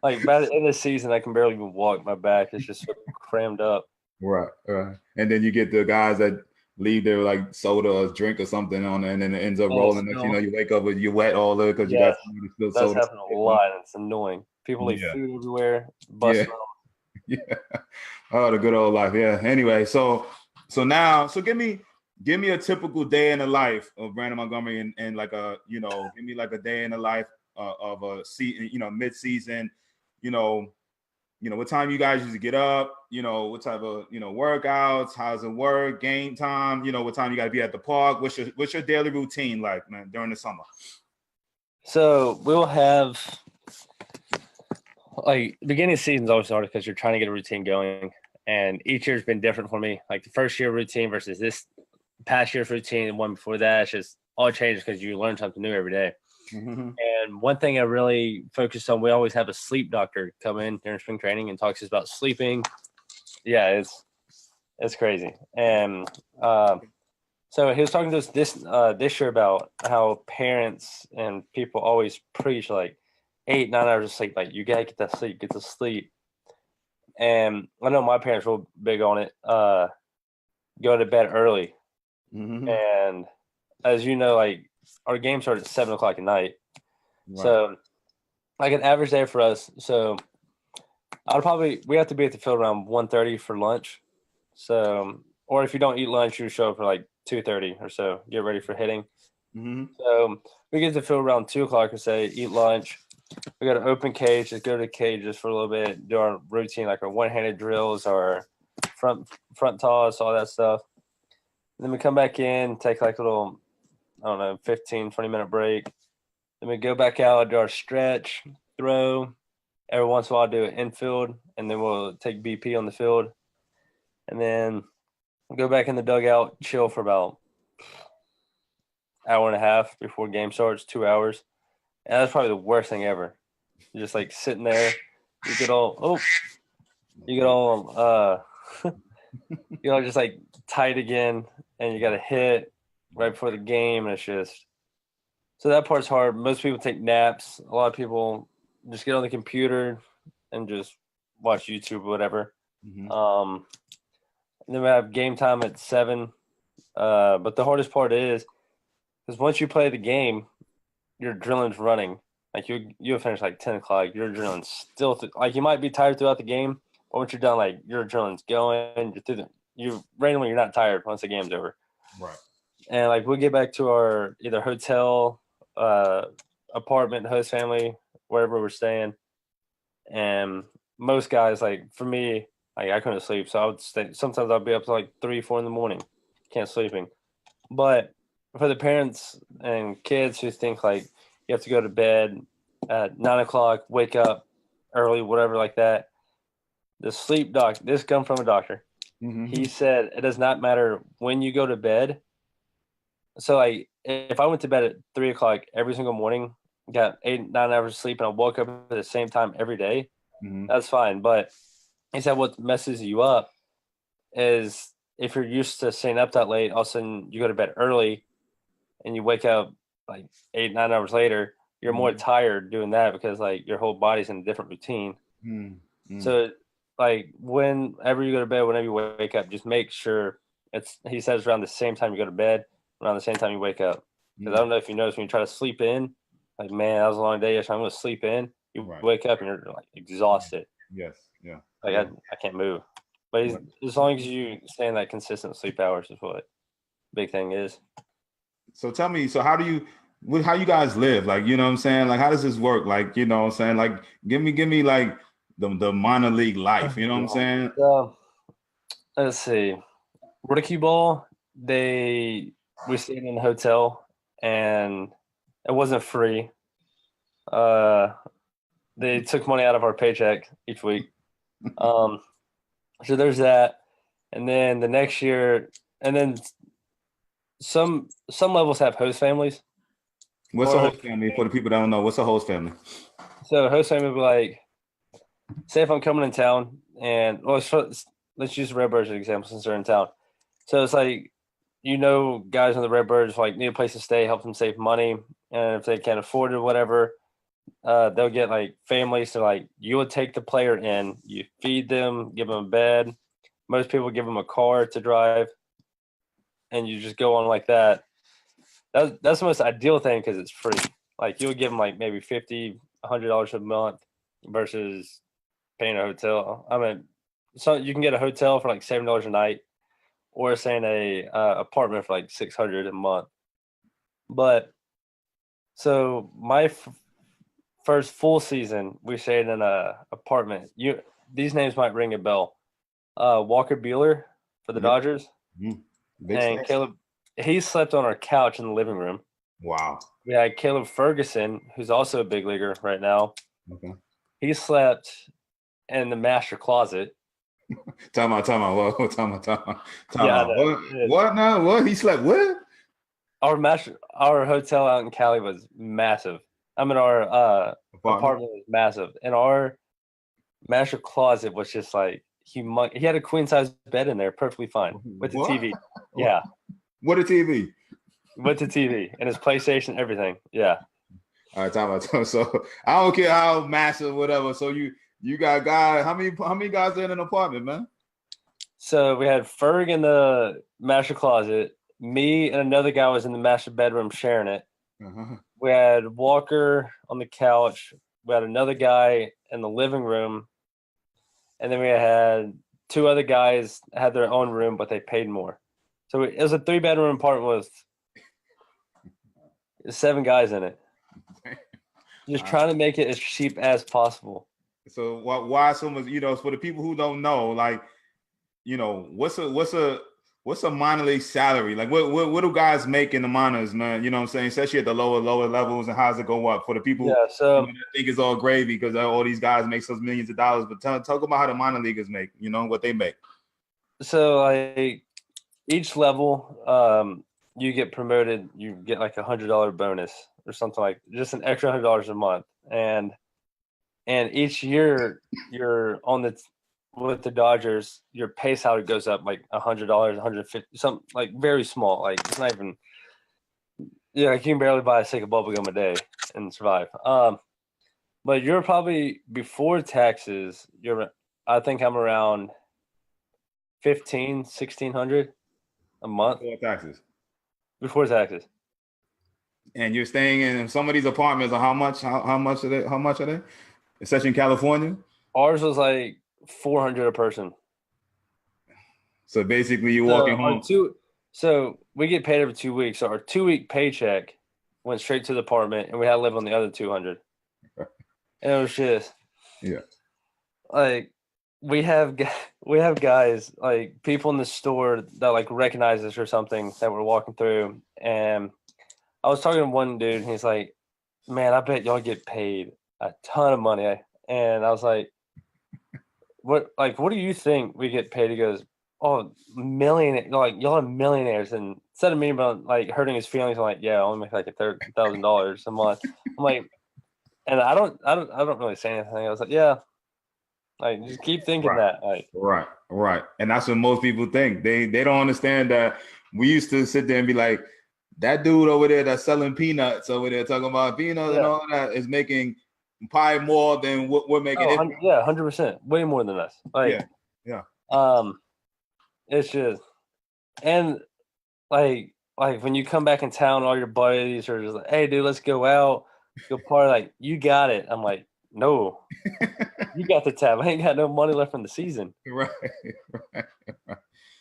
Like by the end of the season, I can barely even walk. My back is just so crammed up. Right. And then you get the guys that leave their like soda or drink or something on there, and then it ends up rolling. Next, you know, you wake up with you wet all over because you got spilled soda. That's happened a lot. It's annoying. People leave food everywhere. Oh, the good old life. Yeah. Anyway, so give me a typical day in the life of Brandon Montgomery, and like give me like a day in the life of a season, mid-season, what time you guys usually get up, what type of, workouts, how's it work, game time, what time you got to be at the park, what's your daily routine like, man, during the summer? So we'll have like beginning of the season's always hard because you're trying to get a routine going, and each year's been different for me. Like the first year routine versus this past year's routine and one before that, it's just all changes because you learn something new every day. And one thing I really focused on, we always have a sleep doctor come in during spring training and talks to us about sleeping. Yeah, it's crazy. And so he was talking to us this year about how parents and people always preach like 8-9 hours of sleep. Like you gotta get that sleep, get to sleep. And I know my parents were big on it. Go to bed early. And as you know, like our game started at 7:00 at night. Right. So like an average day for us. So we have to be at the field around 1:30 for lunch. So, or if you don't eat lunch, you show up for like 2:30 or so, get ready for hitting. So we get to the field around 2:00 and say, eat lunch. We got an open cage, just go to the cage just for a little bit, do our routine, like our one-handed drills, our front toss, all that stuff. And then we come back in, take like a little, 15, 20-minute break. Then we go back out, do our stretch, throw. Every once in a while, do an infield, and then we'll take BP on the field. And then go back in the dugout, chill for about an hour and a half before game starts, 2 hours. And that's probably the worst thing ever. You're just like sitting there, you get all just like tight again, and you got to hit right before the game, and it's just so that part's hard. Most people take naps. A lot of people just get on the computer and just watch YouTube or whatever. Mhm. And then we have game time at 7. But the hardest part is because once you play the game, your adrenaline's running. Like you'll finish like 10 o'clock. Your adrenaline's still like you might be tired throughout the game, but once you're done, like your adrenaline's going. You're randomly you're not tired once the game's over. Right. And like we'll get back to our either hotel, apartment, host family, wherever we're staying. And most guys, like for me, like I couldn't sleep, so I would stay. Sometimes I'll be up to like 3, 4 in the morning, can't sleeping. But for the parents and kids who think like you have to go to bed at 9 o'clock, wake up early, whatever like that, the sleep doc. This come from a doctor. Mm-hmm. He said it does not matter when you go to bed. So like if I went to bed at 3 o'clock every single morning, got 8, 9 hours of sleep, and I woke up at the same time every day, that's fine. But he said what messes you up is if you're used to staying up that late, all of a sudden you go to bed early and you wake up like 8, 9 hours later, you're more tired doing that because like your whole body's in a different routine. So like whenever you go to bed, whenever you wake up, just make sure he says around the same time you go to bed, around the same time you wake up. Because I don't know if you notice when you try to sleep in, like, man, that was a long day. So I'm going to sleep in. You wake up and you're like exhausted. Yes. Yeah. Like I can't move. But as long as you stay in that consistent sleep hours is what big thing is. So tell me, so how you guys live? Like, you know what I'm saying? Like, how does this work? Like, you know what I'm saying? Like, give me like the minor league life, you know what I'm saying? Let's see. Rookie ball, we stayed in a hotel and it wasn't free. They took money out of our paycheck each week. So there's that. And then the next year, and then some levels have host families. What's a host family for the people that don't know? What's a host family? So a host family would be like, say if I'm coming in town and let's use the Redbirds as an example since they're in town. So it's like, guys on the Redbirds like need a place to stay, help them save money, and if they can't afford it or whatever, they'll get like families. So like you would take the player in, you feed them, give them a bed. Most people give them a car to drive, and you just go on like that. That's the most ideal thing because it's free. Like you'll give them like maybe $50, $100 a month versus paying a hotel. I mean, so you can get a hotel for like $7 a night, or saying a apartment for like $600 a month. But so my first full season, we stayed in a apartment. These names might ring a bell. Walker Buehler for the Dodgers, and Caleb. He slept on our couch in the living room. Wow. We had Caleb Ferguson, who's also a big leaguer right now. Okay. He slept in the master closet. Time out. Yeah, What now? What? He slept where? Our hotel out in Cali was massive. I mean, our apartment was massive, and our master closet was just like humongous. He had a queen size bed in there, perfectly fine with the TV. Yeah. What a TV? With the TV and his PlayStation, everything. Yeah. All right, time out. So I don't care how massive, whatever. So you got guys. How many guys are in an apartment, man? So we had Ferg in the master closet. Me and another guy was in the master bedroom sharing it. We had Walker on the couch. We had another guy in the living room. And then we had 2 other guys had their own room, but they paid more. So it was a 3-bedroom apartment with 7 guys in it. Just trying to make it as cheap as possible. So why so much? For the people who don't know, like, what's a minor league salary? Like, what do guys make in the minors, man? You know what I'm saying? Especially at the lower levels, and how does it go up for the people? Yeah, so I think it's all gravy because all these guys make those millions of dollars. But talk about how the minor leaguers make. What they make. So like each level, you get promoted, you get like $100 bonus or something like just an extra $100 a month, and each year you're with the Dodgers, your pay salary goes up like $100, $150, something like very small. Like it's not even, like you can barely buy a stick of bubble gum a day and survive. But you're probably before taxes. I think I'm around 1,600 a month Before taxes. before taxes. And you're staying in some of these apartments are how much? How much are they? How much are they? Especially in California. Ours was like 400 a person. So basically, you're So walking home. so we get paid every 2 weeks. So our 2 week paycheck went straight to the apartment, and we had to live on the other 200. And it was just Yeah. like we have guys like people in the store that like recognize us or something that we're walking through, and I was talking to one dude, and he's like, "Man, I bet y'all get paid a ton of money." And I was like, what do you think we get paid?" He goes, "Oh, million, like y'all are millionaires." And instead of me about like hurting his feelings, I'm like, "Yeah, I only make like $30,000 a month." I'm like, and I don't really say anything. I was like, "Yeah, like just keep thinking Right. that." Like, Right. And that's what most people think. They don't understand that we used to sit there and be like, that dude over there that's selling peanuts over there talking about peanuts and yeah, all that is making probably more than what we're making. yeah, 100%, way more than us. Like, Yeah. it's just and like when you come back in town, all your buddies are just like, "Hey, dude, let's go out, go party." Like, you got it. I'm like, no, you got the tab. I ain't got no money left in the season. Right.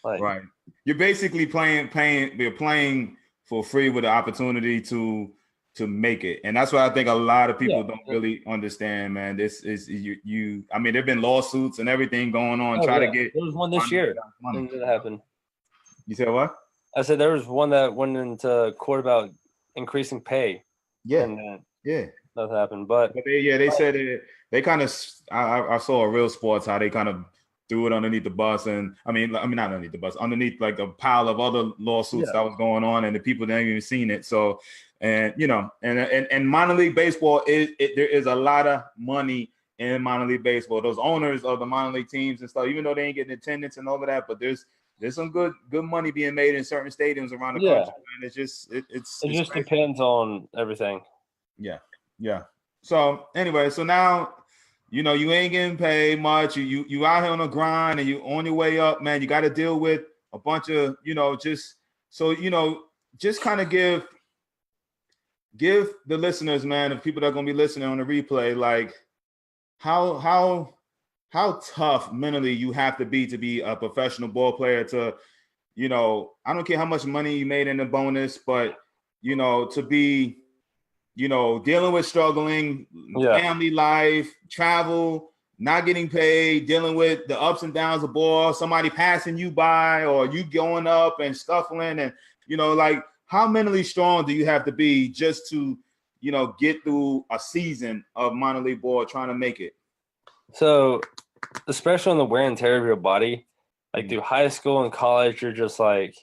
Like, Right. You're basically we're playing for free with the opportunity to make it. And that's what I think a lot of people don't really understand, man. This is you I mean, there've been lawsuits and everything going on, oh try to yeah, get there was one this year, and it happened. You said what? I said there was one that went into court about increasing pay, and Yeah. nothing happened. But They said they kind of I saw a Real Sports how they kind of threw it underneath the bus, and I mean not underneath the bus, underneath like a pile of other lawsuits that was going on, and the people didn't even seen it. So, and you know, and minor league baseball there is a lot of money in minor league baseball. Those owners of the minor league teams and stuff, even though they ain't getting attendance and all of that, but there's some good money being made in certain stadiums around the country, and it's just it just depends on everything. Yeah. So anyway, so now you know you ain't getting paid much. You out here on the grind and you on your way up, man. You got to deal with a bunch of just kind of give the listeners, man, the people that are gonna be listening on the replay, like how tough mentally you have to be a professional ball player to, I don't care how much money you made in the bonus, but to be dealing with struggling, family life, travel, not getting paid, dealing with the ups and downs of ball, somebody passing you by or you going up and scuffling. And, like how mentally strong do you have to be just to, get through a season of minor league ball trying to make it? So, especially on the wear and tear of your body, like through high school and college, you're just like,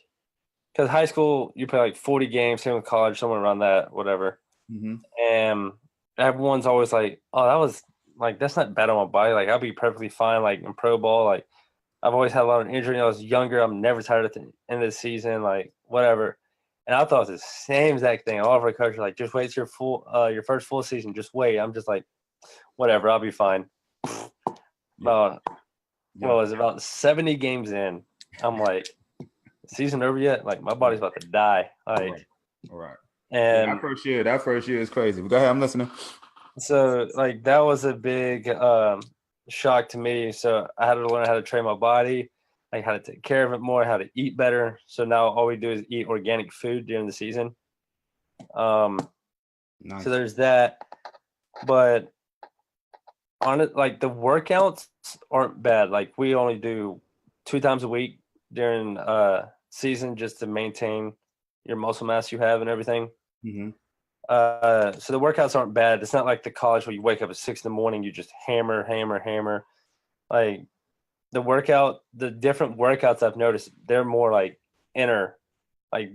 because high school, you play like 40 games, same with college, somewhere around that, whatever. Mm-hmm. And everyone's always like, "Oh, that was like that's not bad on my body. Like I'll be perfectly fine. Like in pro ball, like I've always had a lot of injury. When I was younger. I'm never tired at the end of the season. Like whatever." And I thought it was the same exact thing. All of our coaches were like, "Just wait till your first full season. Just wait." I'm just like, "Whatever, I'll be fine." Well, it was about 70 games in. I'm like, "Season over yet?" Like my body's about to die. Like, all right. And that first year is crazy. Go ahead, I'm listening. So like that was a big shock to me. So I had to learn how to train my body, like how to take care of it more, how to eat better. So now all we do is eat organic food during the season. Nice. So there's that. But on it, like the workouts aren't bad. Like we only do 2 times a week during season just to maintain your muscle mass you have and everything. Mm-hmm. So the workouts aren't bad. It's not like the college where you wake up at 6 a.m, you just hammer. Like the different workouts I've noticed, they're more like inner. Like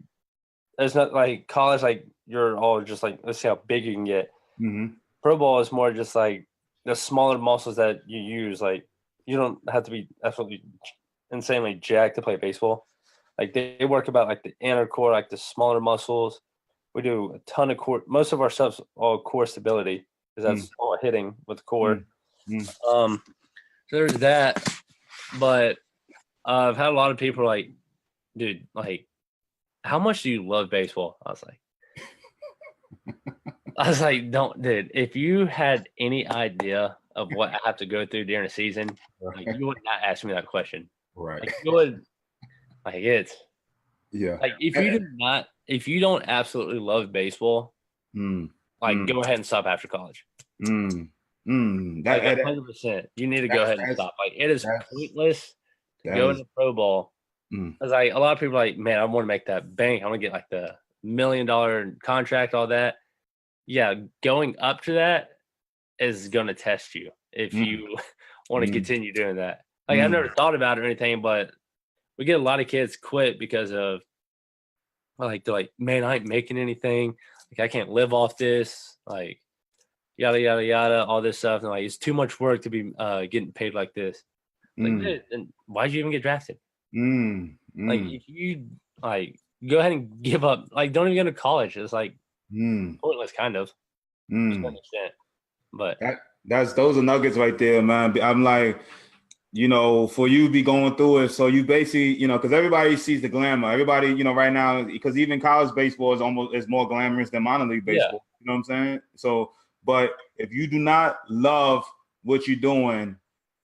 it's not like college, like you're all just like, let's see how big you can get. Mm-hmm. Pro ball is more just like the smaller muscles that you use. Like you don't have to be absolutely insanely jacked to play baseball. Like they work about like the inner core, like the smaller muscles. We do a ton of core. Most of our stuff's all core stability. because that's all hitting with the core. Mm. So there's that. But I've had a lot of people like, dude, like, how much do you love baseball? I was like, don't, dude, if you had any idea of what I have to go through during the season, like, you would not ask me that question. Right. Like, you would, like, it's, yeah. like, if you don't absolutely love baseball, go ahead and stop after college. Like, 100%. You need to go ahead and stop. Like, it is pointless to go into pro ball. Because, like, a lot of people are like, man, I want to make that bank. I want to get, like, the $1 million contract, all that. Yeah, going up to that is going to test you if you want to continue doing that. Like, I've never thought about it or anything, but we get a lot of kids quit because of, like, they're like, man, I ain't making anything. Like, I can't live off this. Like, yada, yada, yada, all this stuff. And, like, it's too much work to be getting paid like this. Like, dude, then why'd you even get drafted? Like, if you, like, go ahead and give up. Like, don't even go to college. It's, like, pointless, kind of. To an extent. But those are nuggets right there, man. I'm like, you know, for you to be going through it, so you basically, you know, because everybody sees the glamour. Everybody, you know, right now, because even college baseball is more glamorous than minor league baseball. Yeah. You know what I'm saying? So, but if you do not love what you're doing,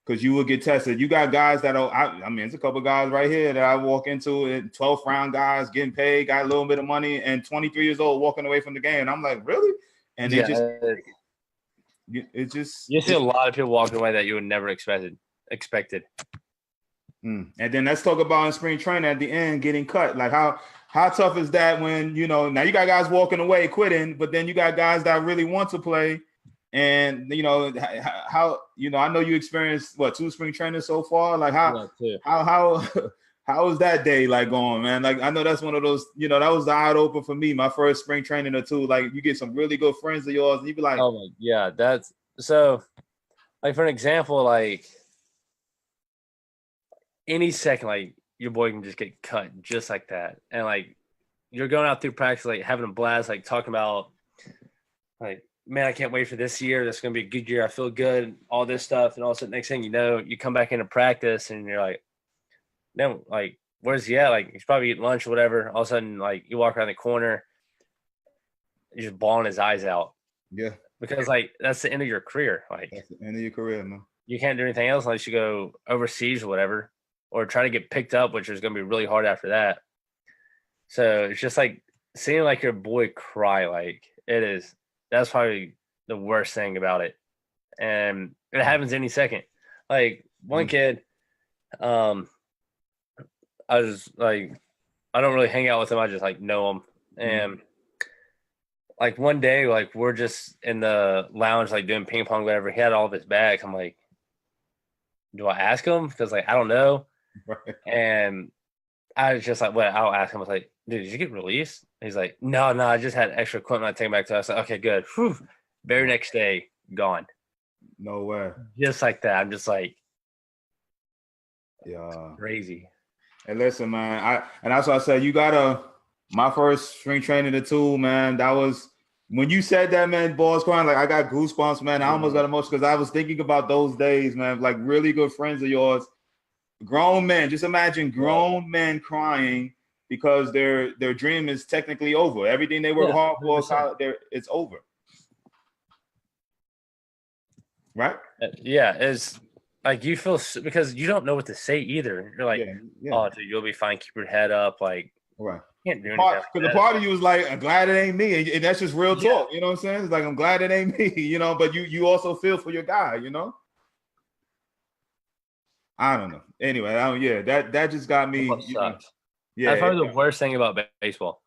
because you will get tested. You got guys that are, I mean, there's a couple guys right here that I walk into, 12th round guys getting paid, got a little bit of money, and 23 years old walking away from the game. And I'm like, really? And they just you see a lot of people walking away that you would never expected. And then let's talk about in spring training at the end getting cut. Like how tough is that when, you know, now you got guys walking away quitting, but then you got guys that really want to play. And, you know, how, you know, I know you experienced 2 spring trainings so far. Like how is that day like going, man? Like, I know that's one of those, you know, that was the eye open for me, my first spring training or 2. Like, you get some really good friends of yours and you be like, oh, yeah, that's so, like, for an example, like, any second, like, your boy can just get cut just like that. And, like, you're going out through practice, like, having a blast, like, talking about, like, man, I can't wait for this year. That's going to be a good year. I feel good, all this stuff. And all of a sudden, next thing you know, you come back into practice and you're like, no, like, where's he at? Like, he's probably eating lunch or whatever. All of a sudden, like, you walk around the corner, you're just bawling his eyes out. Yeah. Because, like, that's the end of your career. Like, that's the end of your career, man. You can't do anything else unless you go overseas or whatever, or try to get picked up, which is going to be really hard after that. So it's just like seeing like your boy cry, like it is. That's probably the worst thing about it, and it happens any second. Like one kid, I was like, I don't really hang out with him. I just like know him, and like one day, like we're just in the lounge, like doing ping pong, whatever. He had all of his bags. I'm like, do I ask him? Because like I don't know. Right. And I was just like, well, I'll ask him. I was like, dude, did you get released? He's like, no, I just had extra equipment. I take back to us. Like, okay, good. Whew. Very next day, gone. No way. Just like that. I'm just like, yeah, crazy. And listen, man, and that's why I said you gotta. My first spring training at 2, man. That was when you said that, man. Balls crying, like I got goosebumps, man. I almost got emotional because I was thinking about those days, man. Like really good friends of yours, grown men. Just imagine grown men crying because their dream is technically over. Everything they work hard for, it's over. Right? Yeah, it's like you feel because you don't know what to say either. You're like, oh, dude, you'll be fine. Keep your head up. Like, right. Can't do anything. Because the part of you is like, I'm glad it ain't me. And that's just real talk. You know what I'm saying? It's like, I'm glad it ain't me, you know, but you also feel for your guy, you know? I don't know. Anyway, that just got me. You know, that's probably the worst thing about baseball.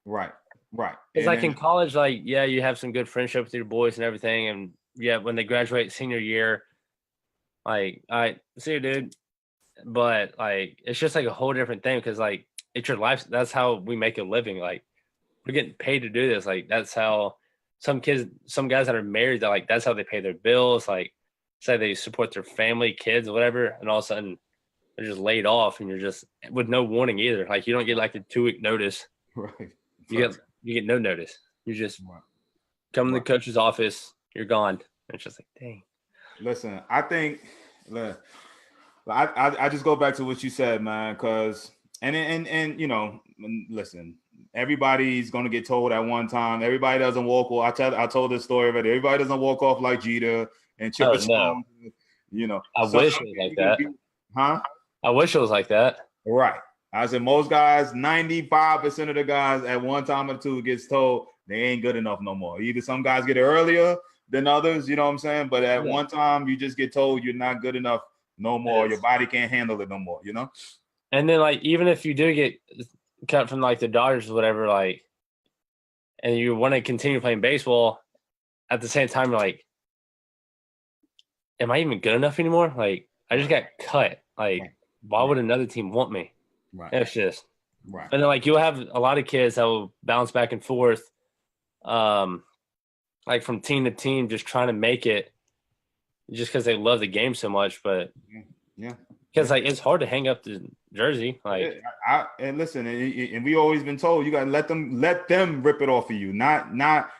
Right. It's like in college, like, yeah, you have some good friendship with your boys and everything. And yeah, when they graduate senior year, like, I see you, dude. But like, it's just like a whole different thing because like, it's your life. That's how we make a living. Like we're getting paid to do this. Like that's how some guys that are married, that like that's how they pay their bills. Like say they support their family, kids, whatever, and all of a sudden they're just laid off, and you're just with no warning either. Like you don't get like a 2-week notice. Right. You get no notice. You just come to the coach's office. you're gone. And it's just like, dang. Listen, I think, I just go back to what you said, man, because and you know, listen, everybody's gonna get told at one time. Everybody doesn't walk off. I told this story already. Everybody doesn't walk off like Jeter and Chipper Jones. You know, I wish it was like that. Huh? I wish it was like that. Right. I said most guys, 95% of the guys at one time or two gets told they ain't good enough no more. Either some guys get it earlier than others, you know what I'm saying? But at one time, you just get told you're not good enough no more. Your body can't handle it no more, you know? And then, like, even if you do get cut from, like, the Dodgers or whatever, like, and you want to continue playing baseball, at the same time, you're like, am I even good enough anymore? Like, I just got cut. Like, why would another team want me? Right. It's just. Right. And then, like, you'll have a lot of kids that will bounce back and forth, like, from team to team, just trying to make it just because they love the game so much. But, yeah. Because, like, it's hard to hang up the jersey. Like, and listen, and we always been told you got to let them rip it off of you. Not.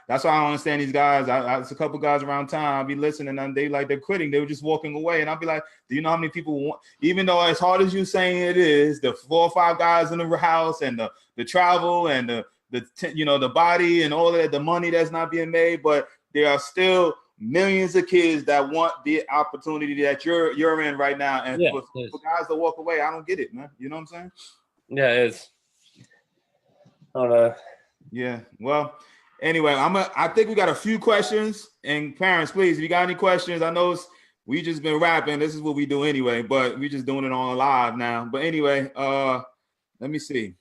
That's why I don't understand these guys. There's a couple guys around town. I'll be listening, and they're quitting. They were just walking away, and I'll be like, do you know how many people want? Even though as hard as you saying it is, the 4 or 5 guys in the house, and the travel, and the body, and all that, the money that's not being made, but there are still millions of kids that want the opportunity that you're in right now, and for guys to walk away, I don't get it, man. You know what I'm saying? Yeah, it's. I don't know. Yeah. Well, anyway, I think we got a few questions, and parents, please, if you got any questions, I know we just been rapping. This is what we do anyway, but we just doing it on live now. But anyway, let me see.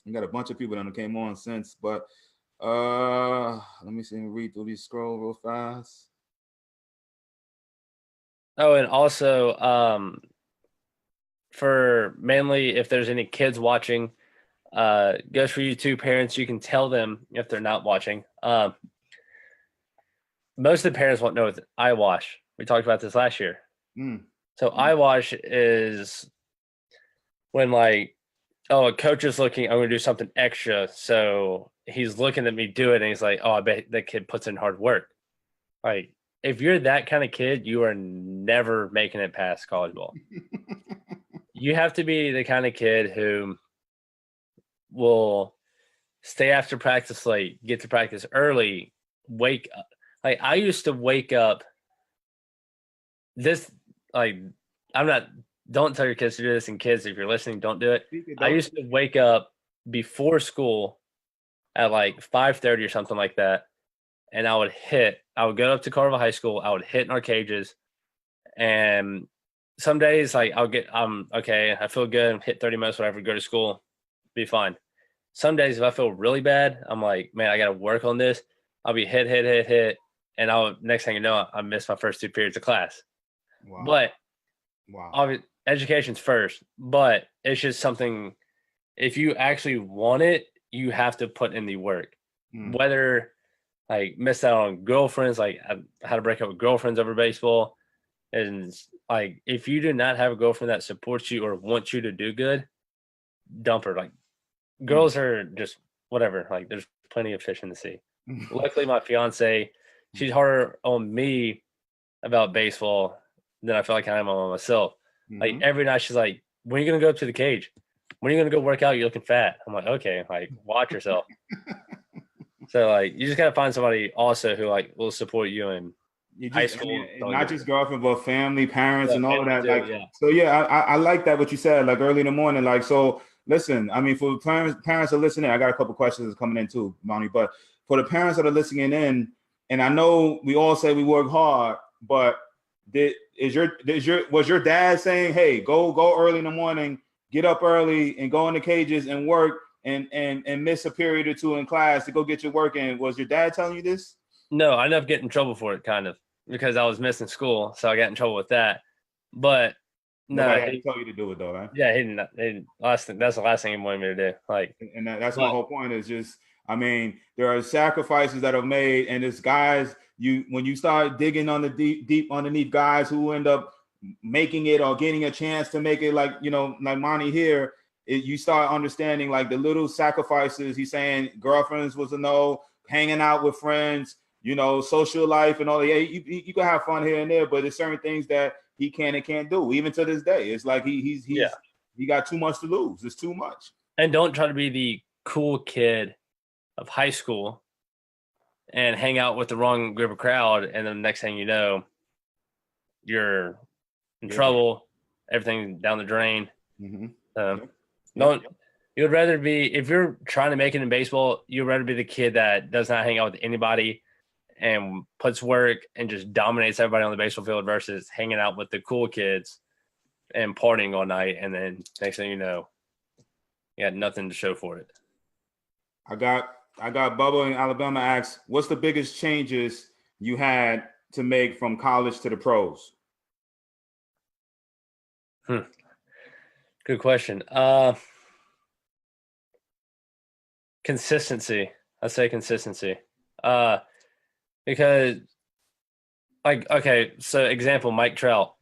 We got a bunch of people that came on since, but. Let me see. Read through these scroll real fast. Oh, and also, for mainly if there's any kids watching, goes for you too, parents. You can tell them if they're not watching. Most of the parents won't know what eye wash. We talked about this last year. So eye wash is when, like, a coach is looking, I'm going to do something extra. So he's looking at me do it, and he's like, oh, I bet that kid puts in hard work. Like, if you're that kind of kid, you are never making it past college ball. You have to be the kind of kid who will stay after practice late, get to practice early, wake up. Like, I used to wake up don't tell your kids to do this, and kids, if you're listening, don't do it. I used to wake up before school at like 5:30 or something like that, and I would go up to Carville High School, I would hit in our cages, and some days, like, okay, I feel good, hit 30 minutes, whatever, go to school, be fine. Some days, if I feel really bad, I'm like, man, I got to work on this. I'll be hit, and next thing you know, I missed my first 2 periods of class. Wow. But education's first, but it's just something, if you actually want it, you have to put in the work. Whether, like, miss out on girlfriends, like I had to break up with girlfriends over baseball. And, like, if you do not have a girlfriend that supports you or wants you to do good, dump her. Like, girls are just whatever. Like, there's plenty of fish in the sea. Luckily, my fiance, she's harder on me about baseball than I feel like I am on myself. Like, every night she's like, when are you going to go up to the cage? When are you going to go work out? You're looking fat. I'm like, okay, like, watch yourself. So, like, you just got to find somebody also who, like, will support you in high school. Not just girlfriend, but family, parents, and all of that. So, I like that, what you said, like, early in the morning. Like, so, listen, I mean, for parents are listening, I got a couple questions coming in too, Monty, but for the parents that are listening in, and I know we all say we work hard, but was your dad saying, hey, go early in the morning, get up early and go in the cages and work and miss a period or 2 in class to go get your work in? Was your dad telling you this? No, I ended up getting in trouble for it, kind of, because I was missing school, so I got in trouble with that. But nobody had to tell you to do it, though, right? Yeah, he didn't. That's the last thing he wanted me to do. Like, and that's my whole point, is just, I mean, there are sacrifices that are made, and it's guys, when you start digging on the deep underneath guys who end up making it or getting a chance to make it, like, like Monty here, you start understanding, like, the little sacrifices. He's saying girlfriends was a no, hanging out with friends, social life and all. Yeah, you can have fun here and there, but there's certain things that he can and can't do. Even to this day, it's like he got too much to lose. It's too much. And don't try to be the cool kid of high school and hang out with the wrong group of crowd, and then the next thing you know, you're in trouble. Everything down the drain. You would rather be, if you're trying to make it in baseball, you'd rather be the kid that does not hang out with anybody and puts work and just dominates everybody on the baseball field versus hanging out with the cool kids and partying all night. And then next thing you know, you got nothing to show for it. I got Bubba in Alabama asks, what's the biggest changes you had to make from college to the pros? Good question. Consistency. I say consistency. Because so example, Mike Trout.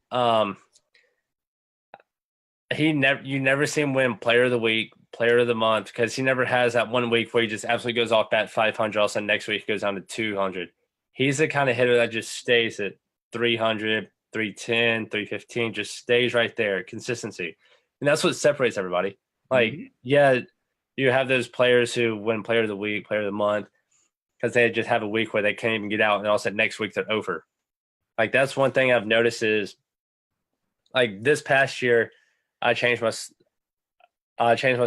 You never see him win player of the week, player of the month, because he never has that 1 week where he just absolutely goes off bat 500, all of a sudden next week he goes down to 200. He's the kind of hitter that just stays at 300, 310, 315, just stays right there. Consistency. And that's what separates everybody. You have those players who win player of the week, player of the month, because they just have a week where they can't even get out, and all of a sudden next week they're over. That's one thing I've noticed is, this past year, I changed my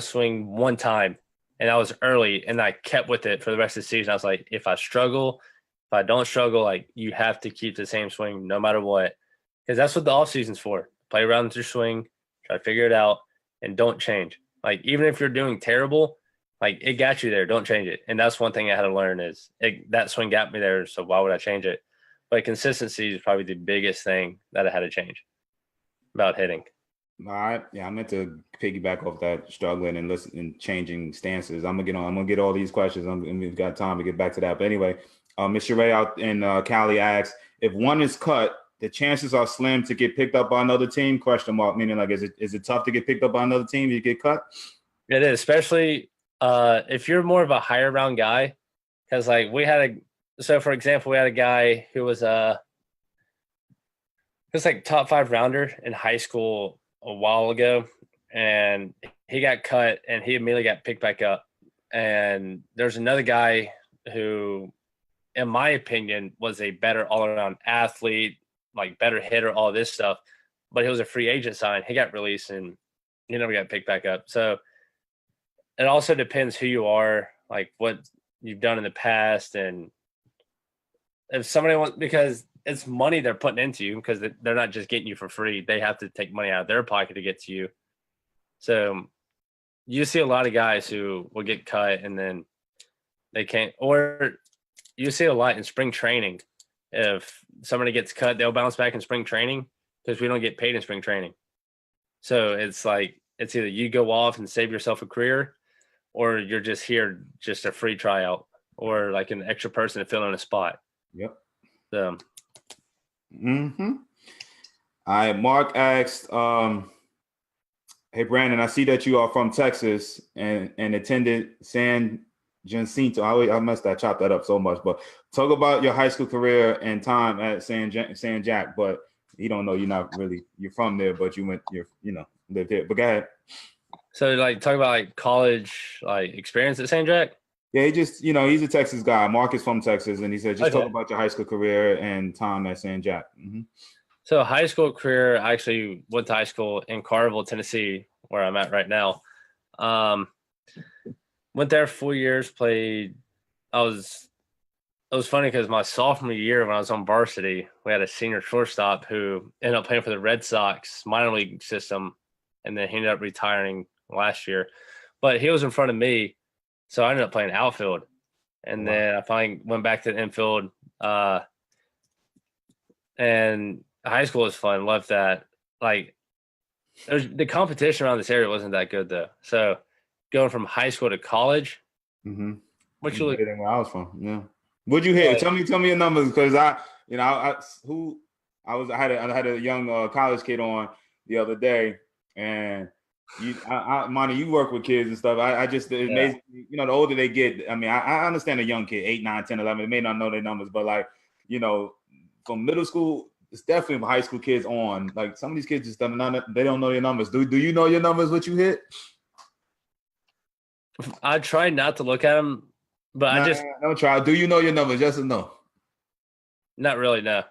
swing one time, and I was early, and I kept with it for the rest of the season. I was like, if I don't struggle, you have to keep the same swing no matter what, because that's what the off season's for. Play around with your swing, try to figure it out, and don't change. Even if you're doing terrible, it got you there. Don't change it. And that's one thing I had to learn is that swing got me there. So why would I change it? But consistency is probably the biggest thing that I had to change about hitting. All right. Yeah, I meant to piggyback off that struggling and listening, changing stances. I'm gonna get all these questions. And we've got time to get back to that. But anyway, Miss Sheree out in Cali asks, if one is cut, the chances are slim to get picked up by another team? Question mark. Meaning, is it tough to get picked up by another team if you get cut? It is, especially if you're more of a higher round guy. Because for example, we had a guy who was top 5 rounder in high school a while ago, and he got cut, and he immediately got picked back up. And there's another guy who, in my opinion, was a better all-around athlete, better hitter, all this stuff, but he was a free agent sign. He got released and he never got picked back up. So it also depends who you are, what you've done in the past, and if somebody wants, because it's money they're putting into you, because they're not just getting you for free. They have to take money out of their pocket to get to you. So you see a lot of guys who will get cut and then they can't, or you see a lot in spring training. If somebody gets cut, they'll bounce back in spring training because we don't get paid in spring training. So it's either you go off and save yourself a career, or you're just here, just a free tryout, or an extra person to fill in a spot. Yep. So. All right. Mark asked, hey, Brandon, I see that you are from Texas and attended San Jacinto. I must have chopped that up so much, but talk about your high school career and time at San Jac. But you don't know, you're from there, but lived here. But go ahead. So talk about college experience at San Jac. Yeah, he just he's a Texas guy. Mark is from Texas, and he said talk about your high school career and time at San Jac. Mm-hmm. So high school career, I actually went to high school in Carville, Tennessee, where I'm at right now. Went there 4 years, played. It was funny because my sophomore year when I was on varsity, we had a senior shortstop who ended up playing for the Red Sox minor league system, and then he ended up retiring last year. But he was in front of me, so I ended up playing outfield. And then I finally went back to the infield. And high school was fun. Loved that. The competition around this area wasn't that good, though. So going from high school to college, what you look where I was from, yeah. What'd you hear? Tell me your numbers, because I had a young college kid on the other day, and Monty, you work with kids and stuff. I just it Yeah. amazes me, the older they get. I mean, I understand a young kid, 8, 9, 10, 11, they may not know their numbers, but like, from middle school, it's definitely from high school kids on. Like some of these kids just they don't know their numbers. Do you know your numbers? What you hit? I try not to look at them, but I just don't try. Do you know your numbers? Yes or no? not really. No.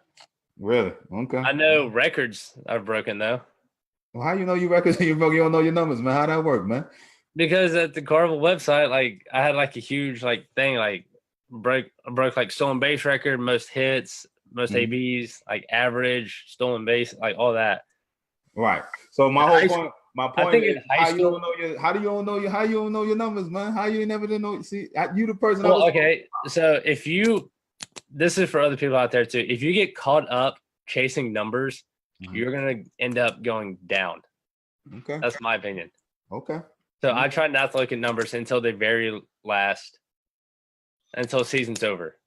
Really? Okay. I know records I've broken though. Well, how you know you records and you don't know your numbers, man? How that work, man? Because at the Carnival website, like I had like a huge like thing, like broke like stolen base record, most hits, most ABs, like average, stolen base, like all that. Right. So my I point think is in high school, how you don't know your numbers, man? How you never didn't know? See, you the person I well, was. okay. So this is for other people out there too. If you get caught up chasing numbers, you're gonna end up going down. Okay. That's my opinion. Okay. So I try not to look at numbers until the very last, until season's over.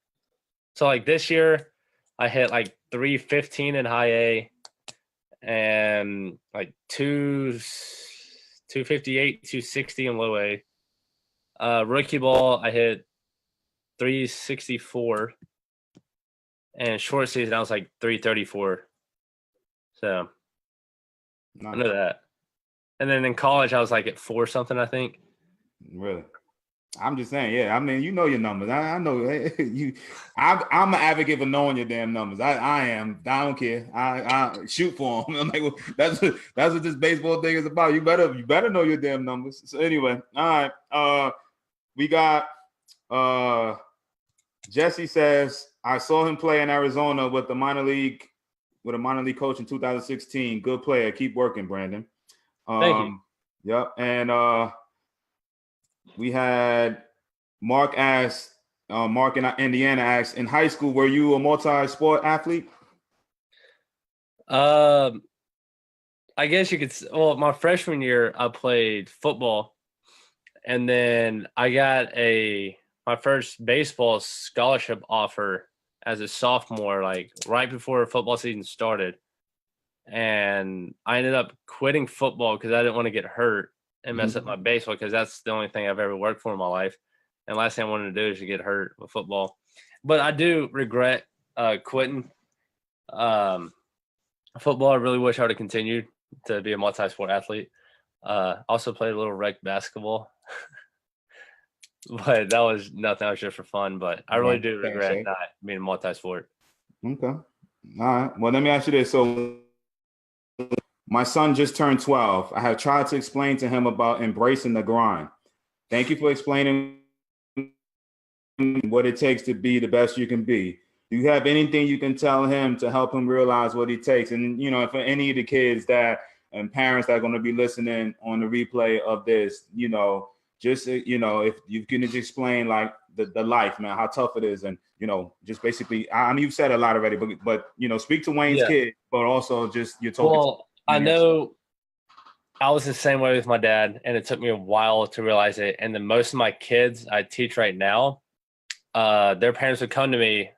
So like this year, I hit like 315 in high A and like 258, 260 in low A. Rookie ball, I hit 364. And short season, I was like 334. So I know that. And then in college, I was like at 4 something, I think. Really? I'm just saying, yeah. I mean, you know your numbers. I know you. I'm an advocate for knowing your damn numbers. I am. I don't care. I shoot for them. I'm like, well, that's what this baseball thing is about. You better know your damn numbers. So anyway, all right. We got Jesse says I saw him play in Arizona with a minor league coach in 2016. Good player. Keep working, Brandon. Thank you. Yep. And we had Mark asked, Mark in Indiana asked, in high school, were you a multi-sport athlete? I guess you could. Well, my freshman year, I played football, and then I got my first baseball scholarship offer as a sophomore, like right before football season started. And I ended up quitting football because I didn't want to get hurt and mess up my baseball, because that's the only thing I've ever worked for in my life. And last thing I wanted to do is to get hurt with football. But I do regret quitting football. I really wish I would have continued to be a multi-sport athlete. Also played a little rec basketball. But that was nothing. That was just for fun. But I really do regret not being a multi-sport. Okay. All right. Well, let me ask you this. So my son just turned 12. I have tried to explain to him about embracing the grind. Thank you for explaining what it takes to be the best you can be. Do you have anything you can tell him to help him realize what he takes? And, for any of the kids and parents that are going to be listening on the replay of this, just, if you can just explain like the life, man, how tough it is. And, just basically, I mean, you've said a lot already, but speak to Wayne's kid, but also just you're talking. Well, I know I was the same way with my dad, and it took me a while to realize it. And then most of my kids I teach right now, their parents would come to me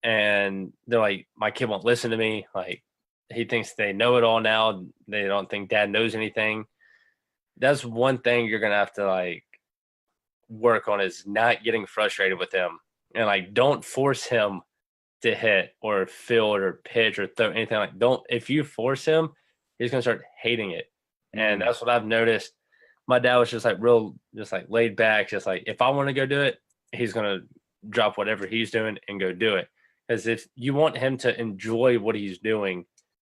and they're like, my kid won't listen to me. Like, he thinks they know it all now. They don't think dad knows anything. That's one thing you're going to have to like work on, is not getting frustrated with him. And like, don't force him to hit or field or pitch or throw anything. Like, if you force him, he's going to start hating it. And that's what I've noticed. My dad was just like just like laid back, just like, if I want to go do it, he's going to drop whatever he's doing and go do it. Because if you want him to enjoy what he's doing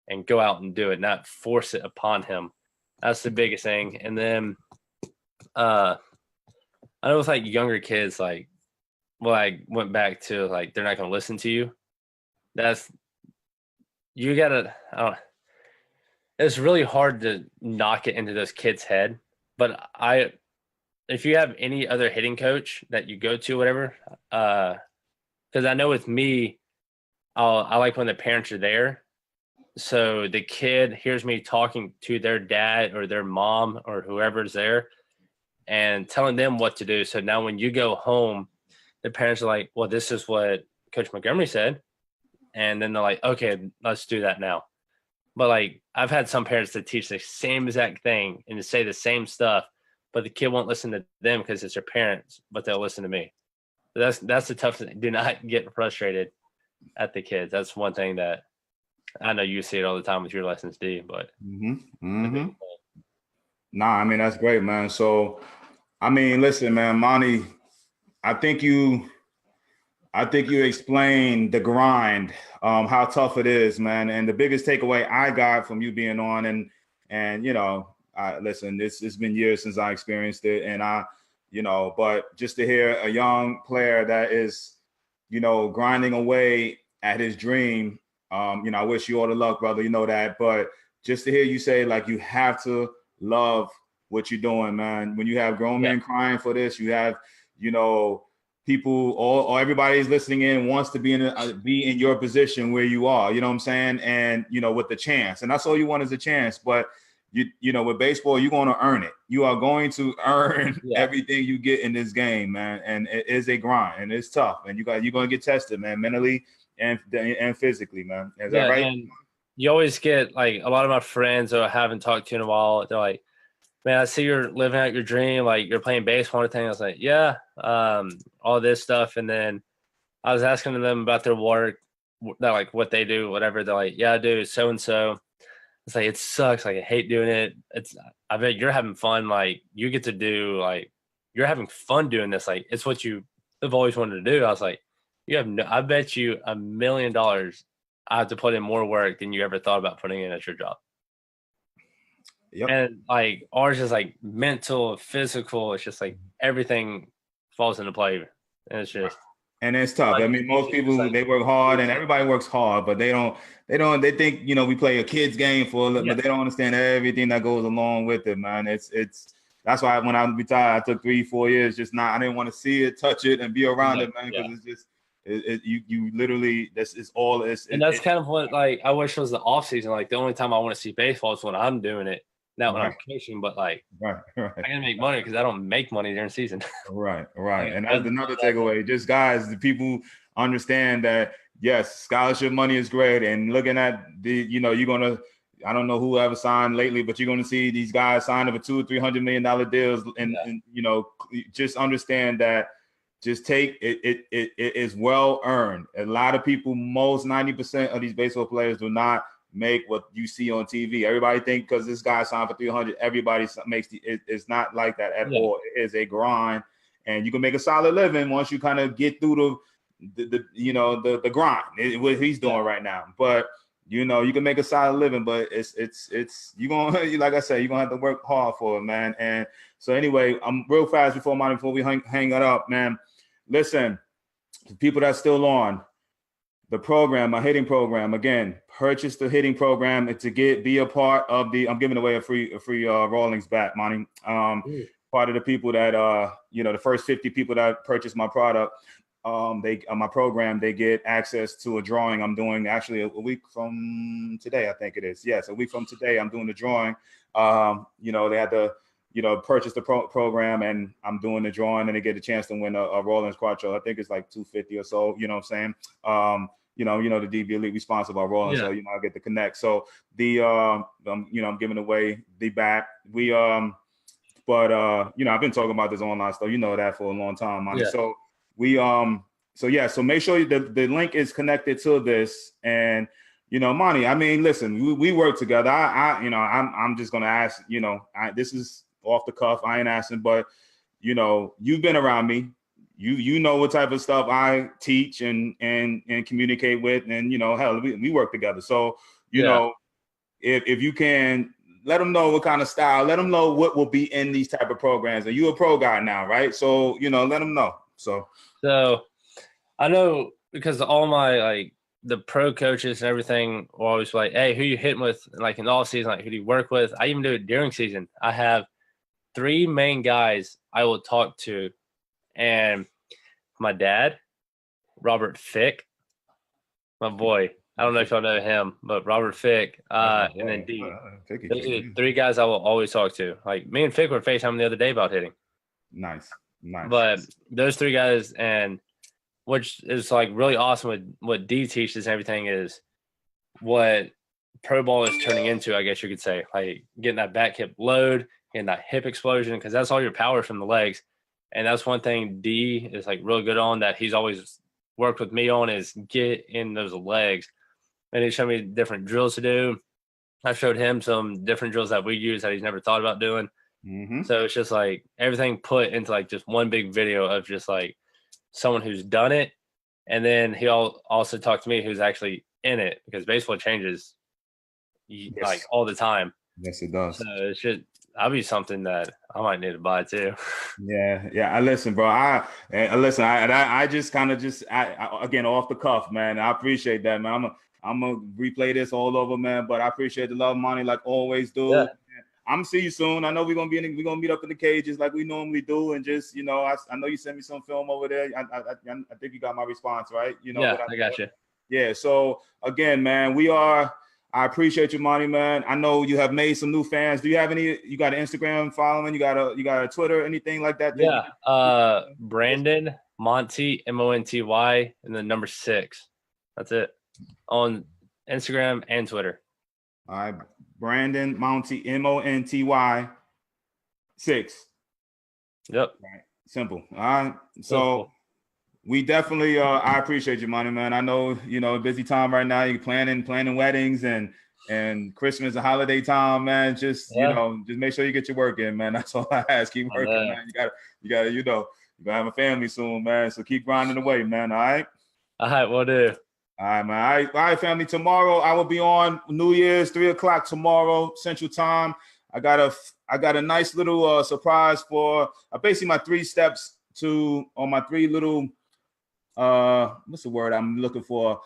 and go out and do it, not force it upon him, that's the biggest thing. And then I know with like younger kids, like, well, I went back to like, they're not going to listen to you. You gotta, it's really hard to knock it into those kids' head. But if you have any other hitting coach that you go to, whatever, because I know with me, I like when the parents are there. So the kid hears me talking to their dad or their mom or whoever's there and telling them what to do. So now when you go home, the parents are like, well, this is what Coach Montgomery said. And then they're like, okay, let's do that now. But like I've had some parents that teach the same exact thing and to say the same stuff, but the kid won't listen to them because it's their parents, but they'll listen to me. That's the tough thing. Do not get frustrated at the kids. That's one thing that I know you see it all the time with your lessons, D. But Nah, I mean that's great, man. So, I mean, listen, man, Monty, I think you explained the grind, how tough it is, man. And the biggest takeaway I got from you being on, and you know, listen, it's been years since I experienced it, and but just to hear a young player that is, grinding away at his dream, I wish you all the luck, brother. You know that, but just to hear you say like you have to love what you're doing, man. When you have grown men crying for this, you have, people or everybody's listening in wants to be in your position where you are, you know what I'm saying? And, with the chance, and that's all you want is a chance. But with baseball, you're going to earn it. You are going to earn everything you get in this game, man. And it is a grind and it's tough. And you're going to get tested, man, mentally and physically, man. Is that right? And you always get like a lot of my friends that I haven't talked to in a while. They're like, man, I see you're living out your dream. Like you're playing baseball and everything. I was like, yeah, all this stuff. And then I was asking them about their work, like what they do, whatever. They're like, yeah, I do so-and-so. It's like, it sucks. Like I hate doing it. I bet you're having fun. Like you get to do, like, you're having fun doing this. Like it's what you have always wanted to do. I was like, I bet you $1 million I have to put in more work than you ever thought about putting in at your job. Yep. And like ours is like mental, physical. It's just like everything falls into play. And it's just, and it's tough. Like, I mean, most people, they work hard and everybody works hard, but they think, we play a kid's game but they don't understand everything that goes along with it, man. That's why when I retired, I took 3-4 years, I didn't want to see it, touch it, and be around it, man. Because it's just, you literally, and that's kind of what, like, I wish it was the off season. Like the only time I want to see baseball is when I'm doing it. Not when I'm coaching, but like, I gotta make money because I don't make money during the season. Right. And that's another takeaway. Just guys, the people understand that yes, scholarship money is great, and looking at you're gonna, I don't know who ever signed lately, but you're gonna see these guys sign over $200-300 million deals, and just understand that. Just take it. It is well earned. A lot of people, most 90% of these baseball players do not make what you see on TV. Everybody think because this guy signed for 300, everybody makes it's not like that at all. It is a grind, and you can make a solid living once you kind of get through the grind. What he's doing right now, but you can make a solid living, but it's you're gonna, like I said, you're gonna have to work hard for it, man. And so anyway, I'm real fast before we hang it up, man. Listen, the people that's still on the program, my hitting program, again, purchase the hitting program and to be a part of I'm giving away a free Rawlings bat, Monty. Part of the people that the first 50 people that purchase my product, my program, they get access to a drawing I'm doing actually a week from today, I think it is. Yes, a week from today, I'm doing the drawing. They had to purchase the program, and I'm doing the drawing, and they get a chance to win a Rawlings Quattro. I think it's like $250 or so. You know what I'm saying? The DB Elite, we sponsored by Rawlings, so I get to connect. So I'm giving away the bat. I've been talking about this online stuff. You know that for a long time, Monty. Yeah. So so make sure the link is connected to this. And Monty, I mean, listen, we work together. I'm just gonna ask. This is off the cuff. I ain't asking, but you've been around me. You know what type of stuff I teach and communicate with, and hell, we work together. So if you can let them know what kind of style, let them know what will be in these type of programs. And you a pro guy now, right? So let them know. So I know because all my the pro coaches and everything were always like, hey, who you hitting with? Like in the off season, like who do you work with? I even do it during season. I have 3 main guys I will talk to, and my dad, Robert Fick, my boy. I don't know if y'all know him, but Robert Fick, and then D. Those are the 3 guys I will always talk to. Like me and Fick were FaceTiming the other day about hitting. Nice. But those 3 guys, and which is like really awesome with what D teaches and everything, is what pro ball is turning into, I guess you could say, like getting that back hip load, getting that hip explosion, because that's all your power from the legs. And that's one thing D is like real good on, that he's always worked with me on, is get in those legs. And he showed me different drills to do. I showed him some different drills that we use that he's never thought about doing. Mm-hmm. So it's just like everything put into like just one big video of just like someone who's done it. And then he also talked to me who's actually in it, because baseball changes like all the time. Yes, it does. So it should, I'll be something that I might need to buy too. Yeah. I listen, bro. I just kind of again, off the cuff, man. I appreciate that, man. I'm gonna replay this all over, man. But I appreciate the love, Monty, like always do. Yeah. I'm gonna see you soon. I know we're gonna meet up in the cages like we normally do, and just I know you sent me some film over there. I think you got my response, right? Yeah, I got you. Yeah. So again, man, I appreciate you, Monty, man. I know you have made some new fans. Do you have any? You got an Instagram following? You got a Twitter, anything like that? Yeah. Brandon Monty, Monty, and then number 6. That's it on Instagram and Twitter. All right, Brandon Monty, Monty 6. Yep. Right. Simple. All right. So we definitely I appreciate you, Monty, man. I know, busy time right now. You're planning weddings and Christmas and holiday time, man. Just just make sure you get your work in, man. That's all I ask. Keep working, man. You gotta you're gonna have a family soon, man. So keep grinding away, man. All right. All right, will do. All right, man. All right, family. Tomorrow I will be on New Year's, 3:00 tomorrow, Central Time. I got a nice little surprise for basically my 3 steps on my 3 little what's the word I'm looking for?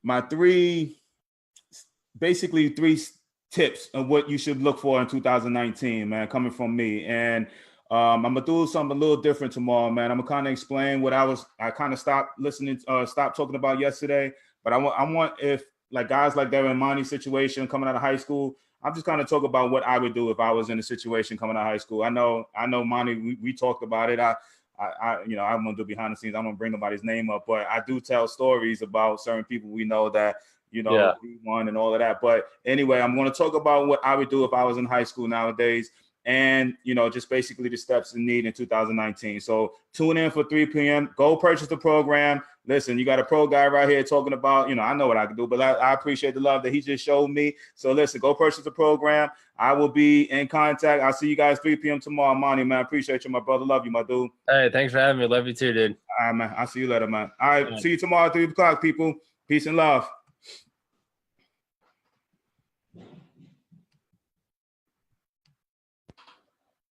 My 3 tips of what you should look for in 2019, man, coming from me. And I'm gonna do something a little different tomorrow, man. I'm gonna kind of explain what I kind of stopped talking about yesterday. But I want if like guys like that in Monty's situation coming out of high school, I'm just kind of talk about what I would do if I was in a situation coming out of high school. I know Monty, we talked about it. I'm gonna do behind the scenes. I'm gonna bring nobody's name up, but I do tell stories about certain people we know that we won and all of that. But anyway, I'm gonna talk about what I would do if I was in high school nowadays. And, just basically the steps in need in 2019. So tune in for 3 p.m. Go purchase the program. Listen, you got a pro guy right here talking about, I know what I can do, but I appreciate the love that he just showed me. So listen, go purchase the program. I will be in contact. I'll see you guys 3 p.m. tomorrow. Monty, man, I appreciate you, my brother. Love you, my dude. Hey, thanks for having me. Love you too, dude. All right, man. I'll see you later, man. All right. See you tomorrow at 3:00, people. Peace and love.